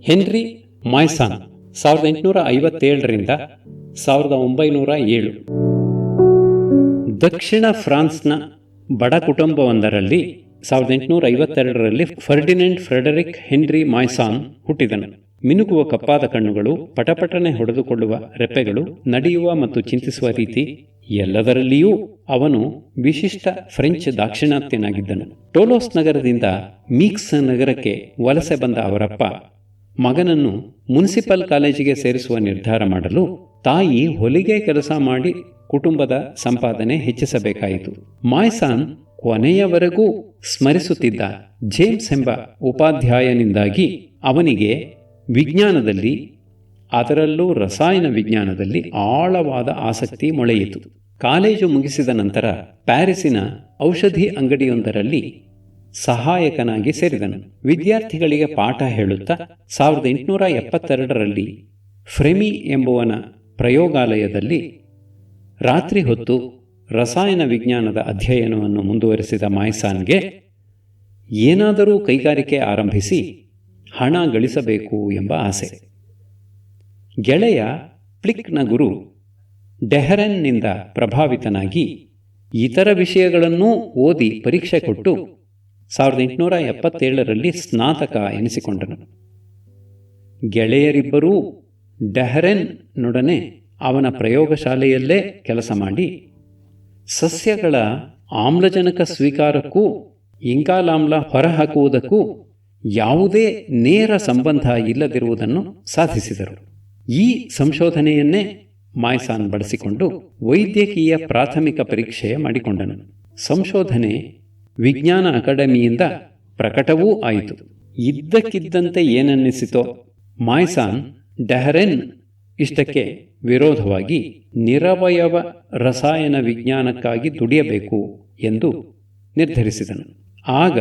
Henry ಮಾಯ್ಸಾನ್ 1857ರಿಂದ 1907. ದಕ್ಷಿಣ ಫ್ರಾನ್ಸ್ನ ಬಡ ಕುಟುಂಬವೊಂದರಲ್ಲಿ 1852ರಲ್ಲಿ Ferdinand Frederick henry ಮಾಯ್ಸಾನ್ ಹುಟ್ಟಿದನು. ಮಿನುಗುವ ಕಪ್ಪಾದ ಕಣ್ಣುಗಳು, ಪಟಪಟನೆ ಹೊಡೆದುಕೊಳ್ಳುವ ರೆಪ್ಪೆಗಳು, ನಡೆಯುವ ಮತ್ತು ಚಿಂತಿಸುವ ರೀತಿ ಎಲ್ಲದರಲ್ಲಿಯೂ ಅವನು ವಿಶಿಷ್ಟ ಫ್ರೆಂಚ್ ದಾಕ್ಷಿಣಾತ್ಯನಾಗಿದ್ದನು. ಟೋಲೋಸ್ ನಗರದಿಂದ ಮೀಕ್ಸ್ ನಗರಕ್ಕೆ ವಲಸೆ ಬಂದ ಅವರಪ್ಪ ಮಗನನ್ನು ಮುನ್ಸಿಪಲ್ ಕಾಲೇಜಿಗೆ ಸೇರಿಸುವ ನಿರ್ಧಾರ ಮಾಡಲು ತಾಯಿ ಹೊಲಿಗೆ ಕೆಲಸ ಮಾಡಿ ಕುಟುಂಬದ ಸಂಪಾದನೆ ಹೆಚ್ಚಿಸಬೇಕಾಯಿತು. ಮಾಯ್ಸಾನ್ ಕೊನೆಯವರೆಗೂ ಸ್ಮರಿಸುತ್ತಿದ್ದ ಜೇಮ್ಸ್ ಎಂಬ ಉಪಾಧ್ಯಾಯನಿಂದಾಗಿ ಅವನಿಗೆ ವಿಜ್ಞಾನದಲ್ಲಿ, ಅದರಲ್ಲೂ ರಸಾಯನ ವಿಜ್ಞಾನದಲ್ಲಿ ಆಳವಾದ ಆಸಕ್ತಿ ಮೊಳೆಯಿತು. ಕಾಲೇಜು ಮುಗಿಸಿದ ನಂತರ ಪ್ಯಾರಿಸಿನ ಔಷಧಿ ಅಂಗಡಿಯೊಂದರಲ್ಲಿ ಸಹಾಯಕನಾಗಿ ಸೇರಿದನು. ವಿದ್ಯಾರ್ಥಿಗಳಿಗೆ ಪಾಠ ಹೇಳುತ್ತಾ 1872ರಲ್ಲಿ ಫ್ರೆಮಿ ಎಂಬುವನ ಪ್ರಯೋಗಾಲಯದಲ್ಲಿ ರಾತ್ರಿ ಹೊತ್ತು ರಸಾಯನ ವಿಜ್ಞಾನದ ಅಧ್ಯಯನವನ್ನು ಮುಂದುವರೆಸಿದ ಮಾಯ್ಸಾನ್ಗೆ ಏನಾದರೂ ಕೈಗಾರಿಕೆ ಆರಂಭಿಸಿ ಹಣ ಗಳಿಸಬೇಕು ಎಂಬ ಆಸೆ. ಗೆಳೆಯ ಪ್ಲಿಕ್ನ ಗುರು ಡೆಹರೆನ್ನಿಂದ ಪ್ರಭಾವಿತನಾಗಿ ಇತರ ವಿಷಯಗಳನ್ನೂ ಓದಿ ಪರೀಕ್ಷೆ ಕೊಟ್ಟು 1877ರಲ್ಲಿ ಸ್ನಾತಕ ಎನಿಸಿಕೊಂಡನು. ಗೆಳೆಯರಿಬ್ಬರೂ ಡೆಹರೆನ್ನೊಡನೆ ಅವನ ಪ್ರಯೋಗಶಾಲೆಯಲ್ಲೇ ಕೆಲಸ ಮಾಡಿ ಸಸ್ಯಗಳ ಆಮ್ಲಜನಕ ಸ್ವೀಕಾರಕ್ಕೂ ಇಂಗಾಲಾಮ್ಲ ಹೊರಹಾಕುವುದಕ್ಕೂ ಯಾವುದೇ ನೇರ ಸಂಬಂಧ ಇಲ್ಲದಿರುವುದನ್ನು ಸಾಧಿಸಿದರು. ಈ ಸಂಶೋಧನೆಯನ್ನೇ ಮಾಯ್ಸಾನ್ ಬಳಸಿಕೊಂಡು ವೈದ್ಯಕೀಯ ಪ್ರಾಥಮಿಕ ಪರೀಕ್ಷೆ ಮಾಡಿಕೊಂಡನು. ಸಂಶೋಧನೆ ವಿಜ್ಞಾನ ಅಕಾಡೆಮಿಯಿಂದ ಪ್ರಕಟವೂ ಆಯಿತು. ಇದ್ದಕ್ಕಿದ್ದಂತೆ ಏನನ್ನಿಸಿತೋ ಮಾಯ್ಸಾನ್ ಡೆಹರೆನ್ ಇಷ್ಟಕ್ಕೆ ವಿರೋಧವಾಗಿ ನಿರವಯವ ರಸಾಯನ ವಿಜ್ಞಾನಕ್ಕಾಗಿ ದುಡಿಯಬೇಕು ಎಂದು ನಿರ್ಧರಿಸಿದನು. ಆಗ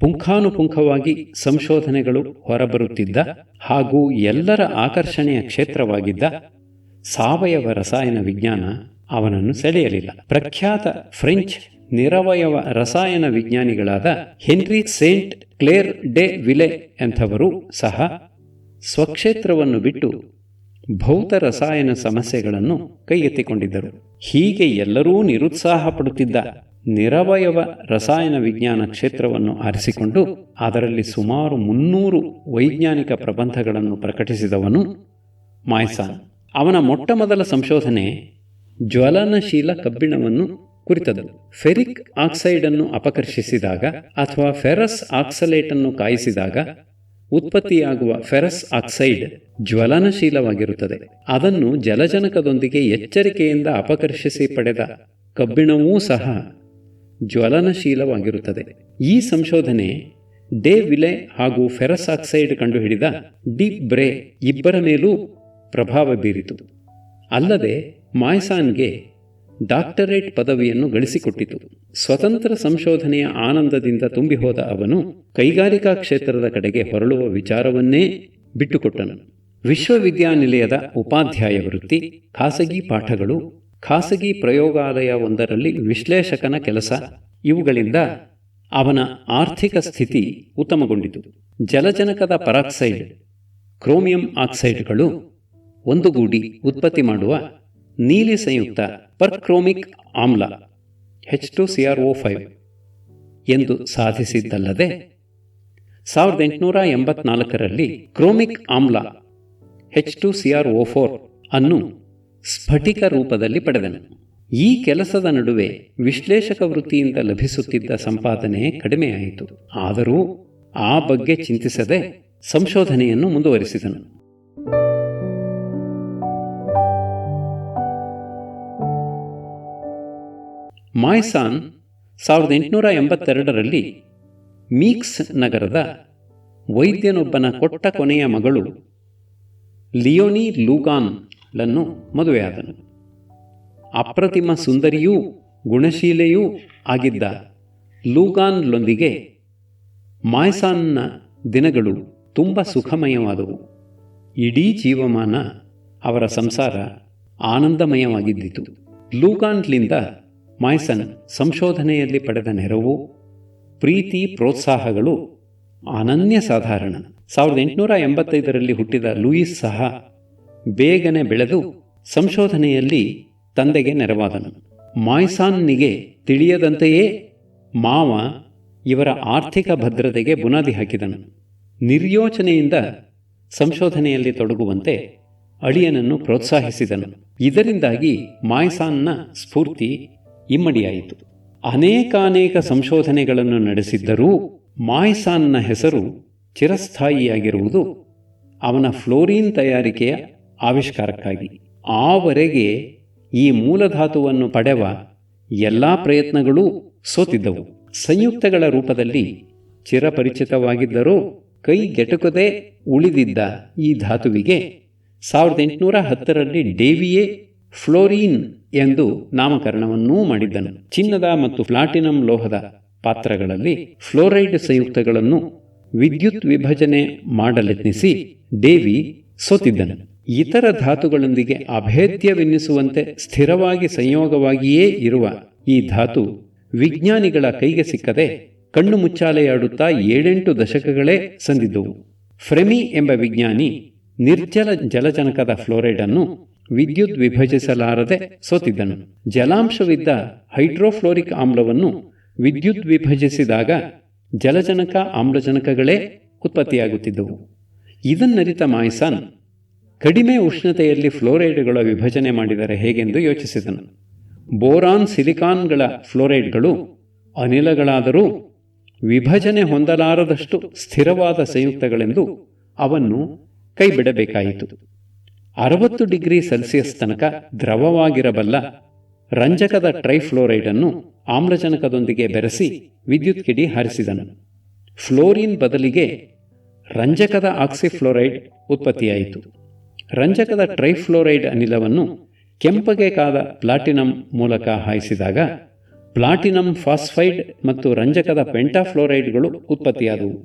ಪುಂಖಾನುಪುಂಖವಾಗಿ ಸಂಶೋಧನೆಗಳು ಹೊರಬರುತ್ತಿದ್ದ ಹಾಗೂ ಎಲ್ಲರ ಆಕರ್ಷಣೆಯ ಕ್ಷೇತ್ರವಾಗಿದ್ದ ಸಾವಯವ ರಸಾಯನ ವಿಜ್ಞಾನ ಅವನನ್ನು ಸೆಳೆಯಲಿಲ್ಲ. ಪ್ರಖ್ಯಾತ ಫ್ರೆಂಚ್ ನಿರವಯವ ರಸಾಯನ ವಿಜ್ಞಾನಿಗಳಾದ ಹೆನ್ರಿ ಸೇಂಟ್ ಕ್ಲೇರ್ ಡೆ ವಿಲೆ ಎಂಥವರು ಸಹ ಸ್ವಕ್ಷೇತ್ರವನ್ನು ಬಿಟ್ಟು ಭೌತ ರಸಾಯನ ಸಮಸ್ಯೆಗಳನ್ನು ಕೈಗೆತ್ತಿಕೊಂಡಿದ್ದರು. ಹೀಗೆ ಎಲ್ಲರೂ ನಿರುತ್ಸಾಹ ಪಡುತ್ತಿದ್ದ ನಿರವಯವ ರಸಾಯನ ವಿಜ್ಞಾನ ಕ್ಷೇತ್ರವನ್ನು ಆರಿಸಿಕೊಂಡು ಅದರಲ್ಲಿ ಸುಮಾರು 300 ವೈಜ್ಞಾನಿಕ ಪ್ರಬಂಧಗಳನ್ನು ಪ್ರಕಟಿಸಿದವನು ಮಾಯ್ಸಾನ್. ಅವನ ಮೊಟ್ಟಮೊದಲ ಸಂಶೋಧನೆ ಜ್ವಲನಶೀಲ ಕಬ್ಬಿಣವನ್ನು ಕುರಿತದ್ದು. ಫೆರಿಕ್ ಆಕ್ಸೈಡನ್ನು ಅಪಕರ್ಷಿಸಿದಾಗ ಅಥವಾ ಫೆರಸ್ ಆಕ್ಸಲೇಟನ್ನು ಕಾಯಿಸಿದಾಗ ಉತ್ಪತ್ತಿಯಾಗುವ ಫೆರಸ್ ಆಕ್ಸೈಡ್ ಜ್ವಲನಶೀಲವಾಗಿರುತ್ತದೆ. ಅದನ್ನು ಜಲಜನಕದೊಂದಿಗೆ ಎಚ್ಚರಿಕೆಯಿಂದ ಅಪಕರ್ಷಿಸಿ ಪಡೆದ ಕಬ್ಬಿಣವೂ ಸಹ ಜ್ವಲನಶೀಲವಾಗಿರುತ್ತದೆ. ಈ ಸಂಶೋಧನೆ ಡೆ ವಿಲೆ ಹಾಗೂ ಫೆರಸ್ ಆಕ್ಸೈಡ್ ಕಂಡುಹಿಡಿದ ಡಿ ಬ್ರೇ ಇಬ್ಬರ ಮೇಲೂ ಪ್ರಭಾವ ಬೀರಿತು. ಅಲ್ಲದೆ ಮಾಯ್ಸಾನ್ಗೆ ಡಾಕ್ಟರೇಟ್ ಪದವಿಯನ್ನು ಗಳಿಸಿಕೊಟ್ಟಿತು. ಸ್ವತಂತ್ರ ಸಂಶೋಧನೆಯ ಆನಂದದಿಂದ ತುಂಬಿ ಹೋದ ಅವನು ಕೈಗಾರಿಕಾ ಕ್ಷೇತ್ರದ ಕಡೆಗೆ ಹೊರಳುವ ವಿಚಾರವನ್ನೇ ಬಿಟ್ಟುಕೊಟ್ಟನು. ವಿಶ್ವವಿದ್ಯಾನಿಲಯದ ಉಪಾಧ್ಯಾಯ ವೃತ್ತಿ, ಖಾಸಗಿ ಪಾಠಗಳು, ಖಾಸಗಿ ಪ್ರಯೋಗಾಲಯ ಒಂದರಲ್ಲಿ ವಿಶ್ಲೇಷಕನ ಕೆಲಸ ಇವುಗಳಿಂದ ಅವನ ಆರ್ಥಿಕ ಸ್ಥಿತಿ ಉತ್ತಮಗೊಂಡಿತು. ಜಲಜನಕದ ಪರಾಕ್ಸೈಡ್, ಕ್ರೋಮಿಯಂ ಆಕ್ಸೈಡ್ಗಳು ಒಂದುಗೂಡಿ ಉತ್ಪತ್ತಿ ಮಾಡುವ ನೀಲಿ ಸಂಯುಕ್ತ ಪರ್ಕ್ರೋಮಿಕ್ ಆಮ್ಲ H2CrO5 ಎಂದು ಸಾಧಿಸಿದ್ದಲ್ಲದೆ 1884ರಲ್ಲಿ ಕ್ರೋಮಿಕ್ ಆಮ್ಲ H2CrO4 ಅನ್ನು ಸ್ಫಟಿಕ ರೂಪದಲ್ಲಿ ಪಡೆದನು. ಈ ಕೆಲಸದ ನಡುವೆ ವಿಶ್ಲೇಷಕ ವೃತ್ತಿಯಿಂದ ಲಭಿಸುತ್ತಿದ್ದ ಸಂಪಾದನೆ ಕಡಿಮೆಯಾಯಿತು. ಆದರೂ ಆ ಬಗ್ಗೆ ಚಿಂತಿಸದೆ ಸಂಶೋಧನೆಯನ್ನು ಮುಂದುವರಿಸಿದನು. ಮಾಯ್ಸಾನ್ 1882ರಲ್ಲಿ ಮೀಕ್ಸ್ ನಗರದ ವೈದ್ಯನೊಬ್ಬನ ಕೊಟ್ಟ ಕೊನೆಯ ಮಗಳು ಲಿಯೋನಿ ಲೂಗಾನ್ಳನ್ನು ಮದುವೆಯಾದನು. ಅಪ್ರತಿಮ ಸುಂದರಿಯೂ ಗುಣಶೀಲೆಯೂ ಆಗಿದ್ದ ಲೂಗಾನ್ಳೊಂದಿಗೆ ಮಾಯ್ಸಾನ್ನ ದಿನಗಳು ತುಂಬ ಸುಖಮಯವಾದವು. ಇಡೀ ಜೀವಮಾನ ಅವರ ಸಂಸಾರ ಆನಂದಮಯವಾಗಿದ್ದಿತು. ಲೂಗಾನ್ಲಿಂದ ಮಾಯ್ಸನ್ ಸಂಶೋಧನೆಯಲ್ಲಿ ಪಡೆದ ನೆರವು, ಪ್ರೀತಿ, ಪ್ರೋತ್ಸಾಹಗಳು ಅನನ್ಯ ಸಾಧಾರಣ. 1885ರಲ್ಲಿ ಹುಟ್ಟಿದ ಲೂಯಿಸ್ ಸಹ ಬೇಗನೆ ಬೆಳೆದು ಸಂಶೋಧನೆಯಲ್ಲಿ ತಂದೆಗೆ ನೆರವಾದನು. ಮಾಯ್ಸಾನ್ನಿಗೆ ತಿಳಿಯದಂತೆಯೇ ಮಾವ ಇವರ ಆರ್ಥಿಕ ಭದ್ರತೆಗೆ ಬುನಾದಿ ಹಾಕಿದನು. ನಿರ್ಯೋಚನೆಯಿಂದ ಸಂಶೋಧನೆಯಲ್ಲಿ ತೊಡಗುವಂತೆ ಅಳಿಯನನ್ನು ಪ್ರೋತ್ಸಾಹಿಸಿದನು. ಇದರಿಂದಾಗಿ ಮಾಯ್ಸಾನ್ನ ಸ್ಫೂರ್ತಿ ಇಮ್ಮಡಿಯಾಯಿತು. ಅನೇಕಾನೇಕ ಸಂಶೋಧನೆಗಳನ್ನು ನಡೆಸಿದ್ದರೂ ಮಾಯ್ಸಾನ್ನ ಹೆಸರು ಚಿರಸ್ಥಾಯಿಯಾಗಿರುವುದು ಅವನ ಫ್ಲೋರಿನ್ ತಯಾರಿಕೆಯ ಆವಿಷ್ಕಾರಕ್ಕಾಗಿ. ಆವರೆಗೆ ಈ ಮೂಲಧಾತುವನ್ನು ಪಡೆವ ಎಲ್ಲ ಪ್ರಯತ್ನಗಳೂ ಸೋತಿದ್ದವು. ಸಂಯುಕ್ತಗಳ ರೂಪದಲ್ಲಿ ಚಿರಪರಿಚಿತವಾಗಿದ್ದರೂ ಕೈಗೆಟುಕದೇ ಉಳಿದಿದ್ದ ಈ ಧಾತುವಿಗೆ 1810ರಲ್ಲಿ ಡೇವಿಯೇ ಫ್ಲೋರಿನ್ ಎಂದು ನಾಮಕರಣವನ್ನೂ ಮಾಡಿದ್ದನು. ಚಿನ್ನದ ಮತ್ತು ಪ್ಲಾಟಿನಂ ಲೋಹದ ಪಾತ್ರಗಳಲ್ಲಿ ಫ್ಲೋರೈಡ್ ಸಂಯುಕ್ತಗಳನ್ನು ವಿದ್ಯುತ್ ವಿಭಜನೆ ಮಾಡಲೆತ್ನಿಸಿ ಡೇವಿ ಸೋತಿದ್ದನು. ಇತರ ಧಾತುಗಳೊಂದಿಗೆ ಅಭೇದ್ಯವೆನ್ನಿಸುವಂತೆ ಸ್ಥಿರವಾಗಿ ಸಂಯೋಗವಾಗಿಯೇ ಇರುವ ಈ ಧಾತು ವಿಜ್ಞಾನಿಗಳ ಕೈಗೆ ಸಿಕ್ಕದೆ ಕಣ್ಣು ಮುಚ್ಚಾಲೆಯಾಡುತ್ತಾ 7-8 ದಶಕಗಳೇ ಸಂದಿದ್ದವು. ಫ್ರೆಮಿ ಎಂಬ ವಿಜ್ಞಾನಿ ನಿರ್ಜಲ ಜಲಜನಕದ ಫ್ಲೋರೈಡ್ ಅನ್ನು ವಿದ್ಯುತ್ ವಿಭಜಿಸಲಾರದೆ ಸೋತಿದ್ದನು. ಜಲಾಂಶವಿದ್ದ ಹೈಡ್ರೋಫ್ಲೋರಿಕ್ ಆಮ್ಲವನ್ನು ವಿದ್ಯುತ್ ವಿಭಜಿಸಿದಾಗ ಜಲಜನಕ ಆಮ್ಲಜನಕಗಳೇ ಉತ್ಪತ್ತಿಯಾಗುತ್ತಿದ್ದವು. ಇದನ್ನರಿತ ಮಾಯ್ಸಾನ್ ಕಡಿಮೆ ಉಷ್ಣತೆಯಲ್ಲಿ ಫ್ಲೋರೈಡ್ಗಳ ವಿಭಜನೆ ಮಾಡಿದರೆ ಹೇಗೆಂದು ಯೋಚಿಸಿದನು. ಬೋರಾನ್ ಸಿಲಿಕಾನ್ಗಳ ಫ್ಲೋರೈಡ್ಗಳು ಅನಿಲಗಳಾದರೂ ವಿಭಜನೆ ಹೊಂದಲಾರದಷ್ಟು ಸ್ಥಿರವಾದ ಸಂಯುಕ್ತಗಳೆಂದು ಅವನ್ನು ಕೈಬಿಡಬೇಕಾಯಿತು. 60 ಡಿಗ್ರಿ ಸೆಲ್ಸಿಯಸ್ ತನಕ ದ್ರವವಾಗಿರಬಲ್ಲ ರಂಜಕದ ಟ್ರೈಫ್ಲೋರೈಡನ್ನು ಆಮ್ಲಜನಕದೊಂದಿಗೆ ಬೆರೆಸಿ ವಿದ್ಯುತ್ ಕಿಡಿ ಹಾರಿಸಿದನು. ಫ್ಲೋರಿನ್ ಬದಲಿಗೆ ರಂಜಕದ ಆಕ್ಸಿಫ್ಲೋರೈಡ್ ಉತ್ಪತ್ತಿಯಾಯಿತು. ರಂಜಕದ ಟ್ರೈಫ್ಲೋರೈಡ್ ಅನಿಲವನ್ನು ಕೆಂಪಗೆ ಕಾದ ಪ್ಲಾಟಿನಂ ಮೂಲಕ ಹಾಯಿಸಿದಾಗ ಪ್ಲಾಟಿನಂ ಫಾಸ್ಫೈಡ್ ಮತ್ತು ರಂಜಕದ ಪೆಂಟಾಫ್ಲೋರೈಡ್ಗಳು ಉತ್ಪತ್ತಿಯಾದವು.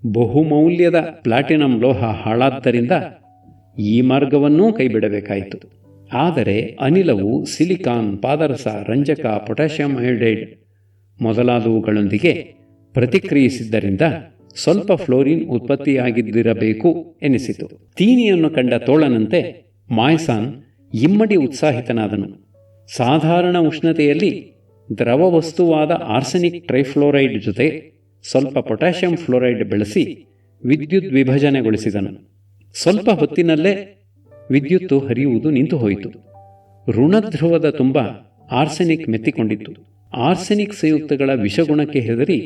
ಬಹುಮೌಲ್ಯದ ಪ್ಲಾಟಿನಂ ಲೋಹ ಹಾಳಾದ್ದರಿಂದ ಈ ಮಾರ್ಗವನ್ನೂ ಕೈಬಿಡಬೇಕಾಯಿತು. ಆದರೆ ಅನಿಲವು ಸಿಲಿಕಾನ್, ಪಾದರಸ, ರಂಜಕ, ಪೊಟ್ಯಾಷಿಯಂ ಅಯೋಡೈಡ್ ಮೊದಲಾದವುಗಳೊಂದಿಗೆ ಪ್ರತಿಕ್ರಿಯಿಸಿದ್ದರಿಂದ ಸ್ವಲ್ಪ ಫ್ಲೋರಿನ್ ಉತ್ಪತ್ತಿಯಾಗಿದ್ದಿರಬೇಕು ಎನಿಸಿತು. ತೀನಿಯನ್ನು ಕಂಡ ತೋಳನಂತೆ ಮಾಯ್ಸಾನ್ ಇಮ್ಮಡಿ ಉತ್ಸಾಹಿತನಾದನು. ಸಾಧಾರಣ ಉಷ್ಣತೆಯಲ್ಲಿ ದ್ರವ ವಸ್ತುವಾದ ಆರ್ಸೆನಿಕ್ ಟ್ರೈಫ್ಲೋರೈಡ್ ಜೊತೆ ಸ್ವಲ್ಪ ಪೊಟ್ಯಾಷಿಯಂ ಫ್ಲೋರೈಡ್ ಬೆಳೆಸಿ ವಿದ್ಯುತ್ ವಿಭಜನೆಗೊಳಿಸಿದನು. ಸ್ವಲ್ಪ ಹೊತ್ತಿನಲ್ಲೇ ವಿದ್ಯುತ್ತು ಹರಿಯುವುದು ನಿಂತು ಹೋಯಿತು. ಋಣಧ್ರುವದ ತುಂಬ ಆರ್ಸೆನಿಕ್ ಮೆತ್ತಿಕೊಂಡಿತ್ತು. ಆರ್ಸೆನಿಕ್ ಸಂಯುಕ್ತಗಳ ವಿಷಗುಣಕ್ಕೆ ಹೆದರಿ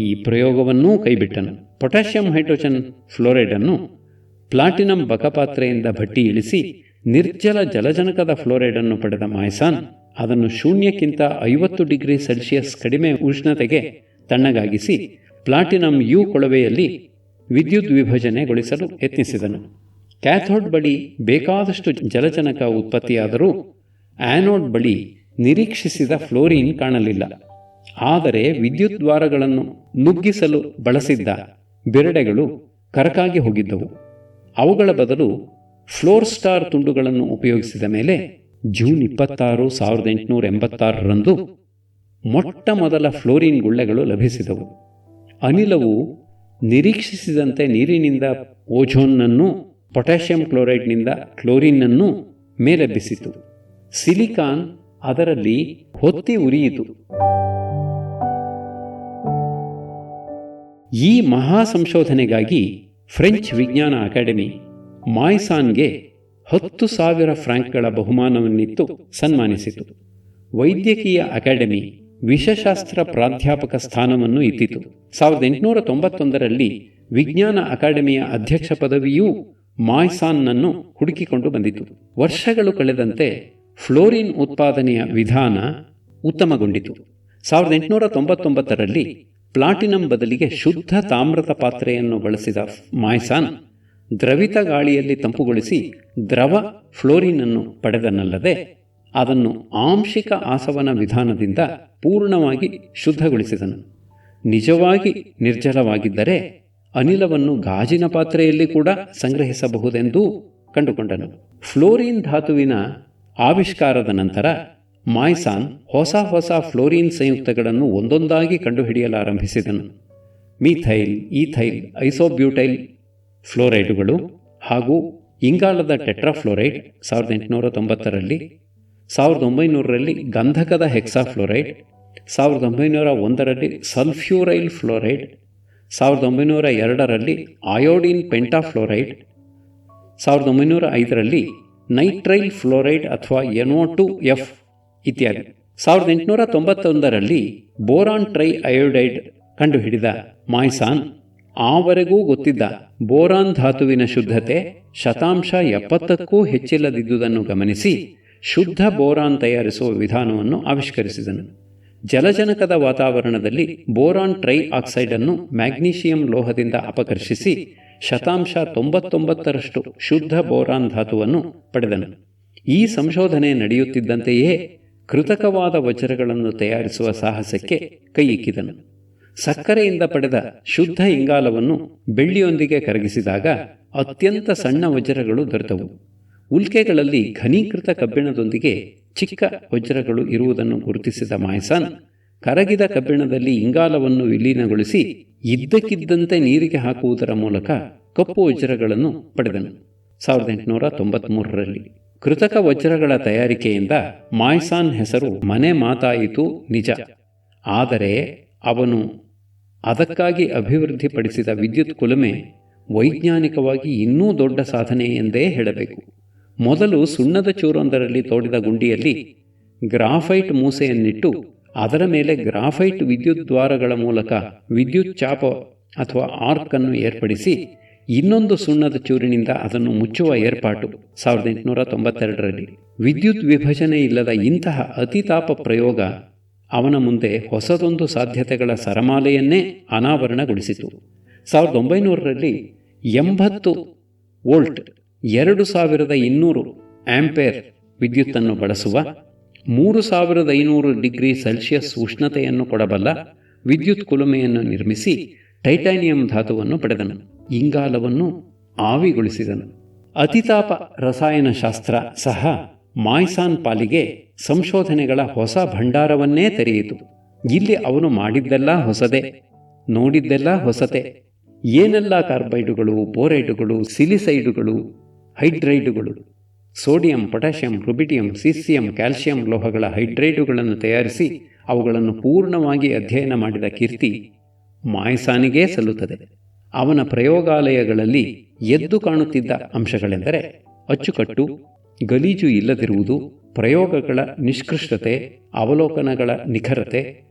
ಈ ಪ್ರಯೋಗವನ್ನೂ ಕೈಬಿಟ್ಟನು. ಪೊಟ್ಯಾಷಿಯಂ ಹೈಡ್ರೋಜನ್ ಫ್ಲೋರೈಡನ್ನು ಪ್ಲಾಟಿನಂ ಬಕಪಾತ್ರೆಯಿಂದ ಭಟ್ಟಿ ಇಳಿಸಿ ನಿರ್ಜಲ ಜಲಜನಕದ ಫ್ಲೋರೈಡನ್ನು ಪಡೆದ ಮಾಯ್ಸಾನ್ ಅದನ್ನು ಶೂನ್ಯಕ್ಕಿಂತ 50 ಡಿಗ್ರಿ ಸೆಲ್ಸಿಯಸ್ ಕಡಿಮೆ ಉಷ್ಣತೆಗೆ ತಣ್ಣಗಾಗಿಸಿ ಪ್ಲಾಟಿನಂ ಯು ಕೊಳವೆಯಲ್ಲಿ ವಿದ್ಯುತ್ ವಿಭಜನೆಗೊಳಿಸಲು ಯತ್ನಿಸಿದನು. ಕ್ಯಾಥೋಡ್ ಬಳಿ ಬೇಕಾದಷ್ಟು ಜಲಜನಕ ಉತ್ಪತ್ತಿಯಾದರೂ ಆ್ಯನೋಡ್ ಬಳಿ ನಿರೀಕ್ಷಿಸಿದ ಫ್ಲೋರಿನ್ ಕಾಣಲಿಲ್ಲ. ಆದರೆ ವಿದ್ಯುತ್ ದ್ವಾರಗಳನ್ನು ನುಗ್ಗಿಸಲು ಬಳಸಿದ್ದ ಬೆರಡೆಗಳು ಕರಕಾಗಿ ಹೋಗಿದ್ದವು. ಅವುಗಳ ಬದಲು ಫ್ಲೋರ್ ಸ್ಟಾರ್ ತುಂಡುಗಳನ್ನು ಉಪಯೋಗಿಸಿದ ಮೇಲೆ ಜೂನ್ 26, 1886ರಂದು ಮೊಟ್ಟ ಮೊದಲ ಫ್ಲೋರಿನ್ ಗುಳ್ಳೆಗಳು ಲಭಿಸಿದವು. ಅನಿಲವು ನಿರೀಕ್ಷಿಸಿದಂತೆ ನೀರಿನಿಂದ ಓಝೋನ್ನನ್ನು, ಪೊಟ್ಯಾಷಿಯಂ ಕ್ಲೋರೈಡ್ನಿಂದ ಕ್ಲೋರಿನ್ನನ್ನು ಮೇಲೆಬ್ಬಿಸಿತು. ಸಿಲಿಕಾನ್ ಅದರಲ್ಲಿ ಹೊತ್ತಿ ಉರಿಯಿತು. ಈ ಮಹಾ ಸಂಶೋಧನೆಗಾಗಿ ಫ್ರೆಂಚ್ ವಿಜ್ಞಾನ ಅಕಾಡೆಮಿ ಮಾಯ್ಸಾನ್ಗೆ 10,000 ಫ್ರಾಂಕ್ಗಳ ಬಹುಮಾನವನ್ನಿತ್ತು ಸನ್ಮಾನಿಸಿತು. ವೈದ್ಯಕೀಯ ಅಕಾಡೆಮಿ ವಿಷಶಾಸ್ತ್ರ ಪ್ರಾಧ್ಯಾಪಕ ಸ್ಥಾನವನ್ನು ಇತ್ತಿತು. 1891ರಲ್ಲಿ ವಿಜ್ಞಾನ ಅಕಾಡೆಮಿಯ ಅಧ್ಯಕ್ಷ ಪದವಿಯೂ ಮಾಯ್ಸಾನ್ನನ್ನು ಹುಡುಕಿಕೊಂಡು ಬಂದಿತು. ವರ್ಷಗಳು ಕಳೆದಂತೆ ಫ್ಲೋರಿನ್ ಉತ್ಪಾದನೆಯ ವಿಧಾನ ಉತ್ತಮಗೊಂಡಿತು. 1899ರಲ್ಲಿ ಪ್ಲಾಟಿನಂ ಬದಲಿಗೆ ಶುದ್ಧ ತಾಮ್ರದ ಪಾತ್ರೆಯನ್ನು ಬಳಸಿದ ಮಾಯ್ಸಾನ್ ದ್ರವಿತ ಗಾಳಿಯಲ್ಲಿ ತಂಪುಗೊಳಿಸಿ ದ್ರವ ಫ್ಲೋರಿನನ್ನು ಪಡೆದನಲ್ಲದೆ ಅದನ್ನು ಆಂಶಿಕ ಆಸವನ ವಿಧಾನದಿಂದ ಪೂರ್ಣವಾಗಿ ಶುದ್ಧಗೊಳಿಸಿದನು. ನಿಜವಾಗಿ ನಿರ್ಜಲವಾಗಿದ್ದರೆ ಅನಿಲವನ್ನು ಗಾಜಿನ ಪಾತ್ರೆಯಲ್ಲಿ ಕೂಡ ಸಂಗ್ರಹಿಸಬಹುದೆಂದೂ ಕಂಡುಕೊಂಡನು. ಫ್ಲೋರಿನ್ ಧಾತುವಿನ ಆವಿಷ್ಕಾರದ ನಂತರ ಮಾಯ್ಸಾನ್ ಹೊಸ ಫ್ಲೋರಿನ್ ಸಂಯುಕ್ತಗಳನ್ನು ಒಂದೊಂದಾಗಿ ಕಂಡುಹಿಡಿಯಲಾರಂಭಿಸಿದನು. ಮೀಥೈಲ್, ಈಥೈಲ್, ಐಸೋಬ್ಯೂಟೈಲ್ ಫ್ಲೋರೈಡುಗಳು ಹಾಗೂ ಇಂಗಾಲದ ಟೆಟ್ರಾಫ್ಲೋರೈಡ್ 1890ರಲ್ಲಿ, 1900ರಲ್ಲಿ ಗಂಧಕದ ಹೆಕ್ಸಾಫ್ಲೋರೈಡ್, 1901ರಲ್ಲಿ ಸಲ್ಫ್ಯೂರೈಲ್ ಫ್ಲೋರೈಡ್, 1902ರಲ್ಲಿ ಅಯೋಡಿನ್ ಪೆಂಟಾಫ್ಲೋರೈಡ್, 1905ರಲ್ಲಿ ನೈಟ್ರೈಲ್ ಫ್ಲೋರೈಡ್ ಅಥವಾ NO2F ಇತ್ಯಾದಿ. 1891ರಲ್ಲಿ ಬೋರಾನ್ ಟ್ರೈ ಅಯೋಡೈಡ್ ಕಂಡುಹಿಡಿದ ಮಾಯ್ಸಾನ್ ಆವರೆಗೂ ಗೊತ್ತಿದ್ದ ಬೋರಾನ್ ಧಾತುವಿನ ಶುದ್ಧತೆ 70%ಕ್ಕೂ ಹೆಚ್ಚಿಲ್ಲದಿದ್ದುದನ್ನು ಗಮನಿಸಿ ಶುದ್ಧ ಬೋರಾನ್ ತಯಾರಿಸುವ ವಿಧಾನವನ್ನು ಆವಿಷ್ಕರಿಸಿದನು. ಜಲಜನಕದ ವಾತಾವರಣದಲ್ಲಿ ಬೋರಾನ್ ಟ್ರೈ ಆಕ್ಸೈಡನ್ನು ಮ್ಯಾಗ್ನೀಷಿಯಂ ಲೋಹದಿಂದ ಅಪಕರ್ಷಿಸಿ 99%ರಷ್ಟು ಶುದ್ಧ ಬೋರಾನ್ ಧಾತುವನ್ನು ಪಡೆದನು. ಈ ಸಂಶೋಧನೆ ನಡೆಯುತ್ತಿದ್ದಂತೆಯೇ ಕೃತಕವಾದ ವಜ್ರಗಳನ್ನು ತಯಾರಿಸುವ ಸಾಹಸಕ್ಕೆ ಕೈಯಿಕ್ಕಿದನು. ಸಕ್ಕರೆಯಿಂದ ಪಡೆದ ಶುದ್ಧ ಇಂಗಾಲವನ್ನು ಬೆಳ್ಳಿಯೊಂದಿಗೆ ಕರಗಿಸಿದಾಗ ಅತ್ಯಂತ ಸಣ್ಣ ವಜ್ರಗಳು ದೊರೆತವು. ಉಲ್ಕೆಗಳಲ್ಲಿ ಘನೀಕೃತ ಕಬ್ಬಿಣದೊಂದಿಗೆ ಚಿಕ್ಕ ವಜ್ರಗಳು ಇರುವುದನ್ನು ಗುರುತಿಸಿದ ಮಾಯ್ಸಾನ್ ಕರಗಿದ ಕಬ್ಬಿಣದಲ್ಲಿ ಇಂಗಾಲವನ್ನು ವಿಲೀನಗೊಳಿಸಿ ಇದ್ದಕ್ಕಿದ್ದಂತೆ ನೀರಿಗೆ ಹಾಕುವುದರ ಮೂಲಕ ಕಪ್ಪು ವಜ್ರಗಳನ್ನು ಪಡೆದನು. 1893ರಲ್ಲಿ ಕೃತಕ ವಜ್ರಗಳ ತಯಾರಿಕೆಯಿಂದ ಮಾಯ್ಸಾನ್ ಹೆಸರು ಮನೆ ಮಾತಾಯಿತು ನಿಜ. ಆದರೆ ಅವನು ಅದಕ್ಕಾಗಿ ಅಭಿವೃದ್ಧಿಪಡಿಸಿದ ವಿದ್ಯುತ್ ಕುಲುಮೆ ವೈಜ್ಞಾನಿಕವಾಗಿ ಇನ್ನೂ ದೊಡ್ಡ ಸಾಧನೆ ಎಂದೇ ಹೇಳಬೇಕು. ಮೊದಲು ಸುಣ್ಣದ ಚೂರೊಂದರಲ್ಲಿ ತೋಡಿದ ಗುಂಡಿಯಲ್ಲಿ ಗ್ರಾಫೈಟ್ ಮೂಸೆಯನ್ನಿಟ್ಟು ಅದರ ಮೇಲೆ ಗ್ರಾಫೈಟ್ ವಿದ್ಯುತ್ ದ್ವಾರಗಳ ಮೂಲಕ ವಿದ್ಯುತ್ ಚಾಪ ಅಥವಾ ಆರ್ಕ್ ಅನ್ನು ಏರ್ಪಡಿಸಿ ಇನ್ನೊಂದು ಸುಣ್ಣದ ಚೂರಿನಿಂದ ಅದನ್ನು ಮುಚ್ಚುವ ಏರ್ಪಾಟು 1892ರಲ್ಲಿ. ವಿದ್ಯುತ್ ವಿಭಜನೆ ಇಲ್ಲದ ಇಂತಹ ಅತಿತಾಪ ಪ್ರಯೋಗ ಅವನ ಮುಂದೆ ಹೊಸದೊಂದು ಸಾಧ್ಯತೆಗಳ ಸರಮಾಲೆಯನ್ನೇ ಅನಾವರಣಗೊಳಿಸಿತು. 1900ರಲ್ಲಿ 80 ವೋಲ್ಟ್ 2200 ಆಂಪೇರ್ ವಿದ್ಯುತ್ತನ್ನು ಬಳಸುವ 3500 ಡಿಗ್ರಿ ಸೆಲ್ಸಿಯಸ್ ಉಷ್ಣತೆಯನ್ನು ಕೊಡಬಲ್ಲ ವಿದ್ಯುತ್ ಕುಲುಮೆಯನ್ನು ನಿರ್ಮಿಸಿ ಟೈಟಾನಿಯಂ ಧಾತುವನ್ನು ಪಡೆದನು. ಇಂಗಾಲವನ್ನು ಆವಿಗೊಳಿಸಿದನು. ಅತಿತಾಪ ರಸಾಯನಶಾಸ್ತ್ರ ಸಹ ಮಾಯ್ಸಾನ್ ಪಾಲಿಗೆ ಸಂಶೋಧನೆಗಳ ಹೊಸ ಭಂಡಾರವನ್ನೇ ತೆರೆಯಿತು. ಇಲ್ಲಿ ಅವನು ಮಾಡಿದ್ದೆಲ್ಲ ಹೊಸದೇ, ನೋಡಿದ್ದೆಲ್ಲ ಹೊಸತೆ. ಏನೆಲ್ಲ ಕಾರ್ಬೈಡುಗಳು, ಬೋರೈಡುಗಳು, ಸಿಲಿಸೈಡುಗಳು, ಹೈಡ್ರೈಡುಗಳು, sodium, potassium, rubidium, caesium, calcium ಲೋಹಗಳ ಹೈಡ್ರೈಡುಗಳನ್ನು ತಯಾರಿಸಿ ಅವುಗಳನ್ನು ಪೂರ್ಣವಾಗಿ ಅಧ್ಯಯನ ಮಾಡಿದ ಕೀರ್ತಿ ಮಾಯ್ಸಾನಿಗೇ ಸಲ್ಲುತ್ತದೆ. ಅವನ ಪ್ರಯೋಗಾಲಯಗಳಲ್ಲಿ ಎದ್ದು ಕಾಣುತ್ತಿದ್ದ ಅಂಶಗಳೆಂದರೆ ಅಚ್ಚುಕಟ್ಟು, ಗಲೀಜು ಇಲ್ಲದಿರುವುದು, ಪ್ರಯೋಗಗಳ ನಿಷ್ಕೃಷ್ಟತೆ, ಅವಲೋಕನಗಳ ನಿಖರತೆ,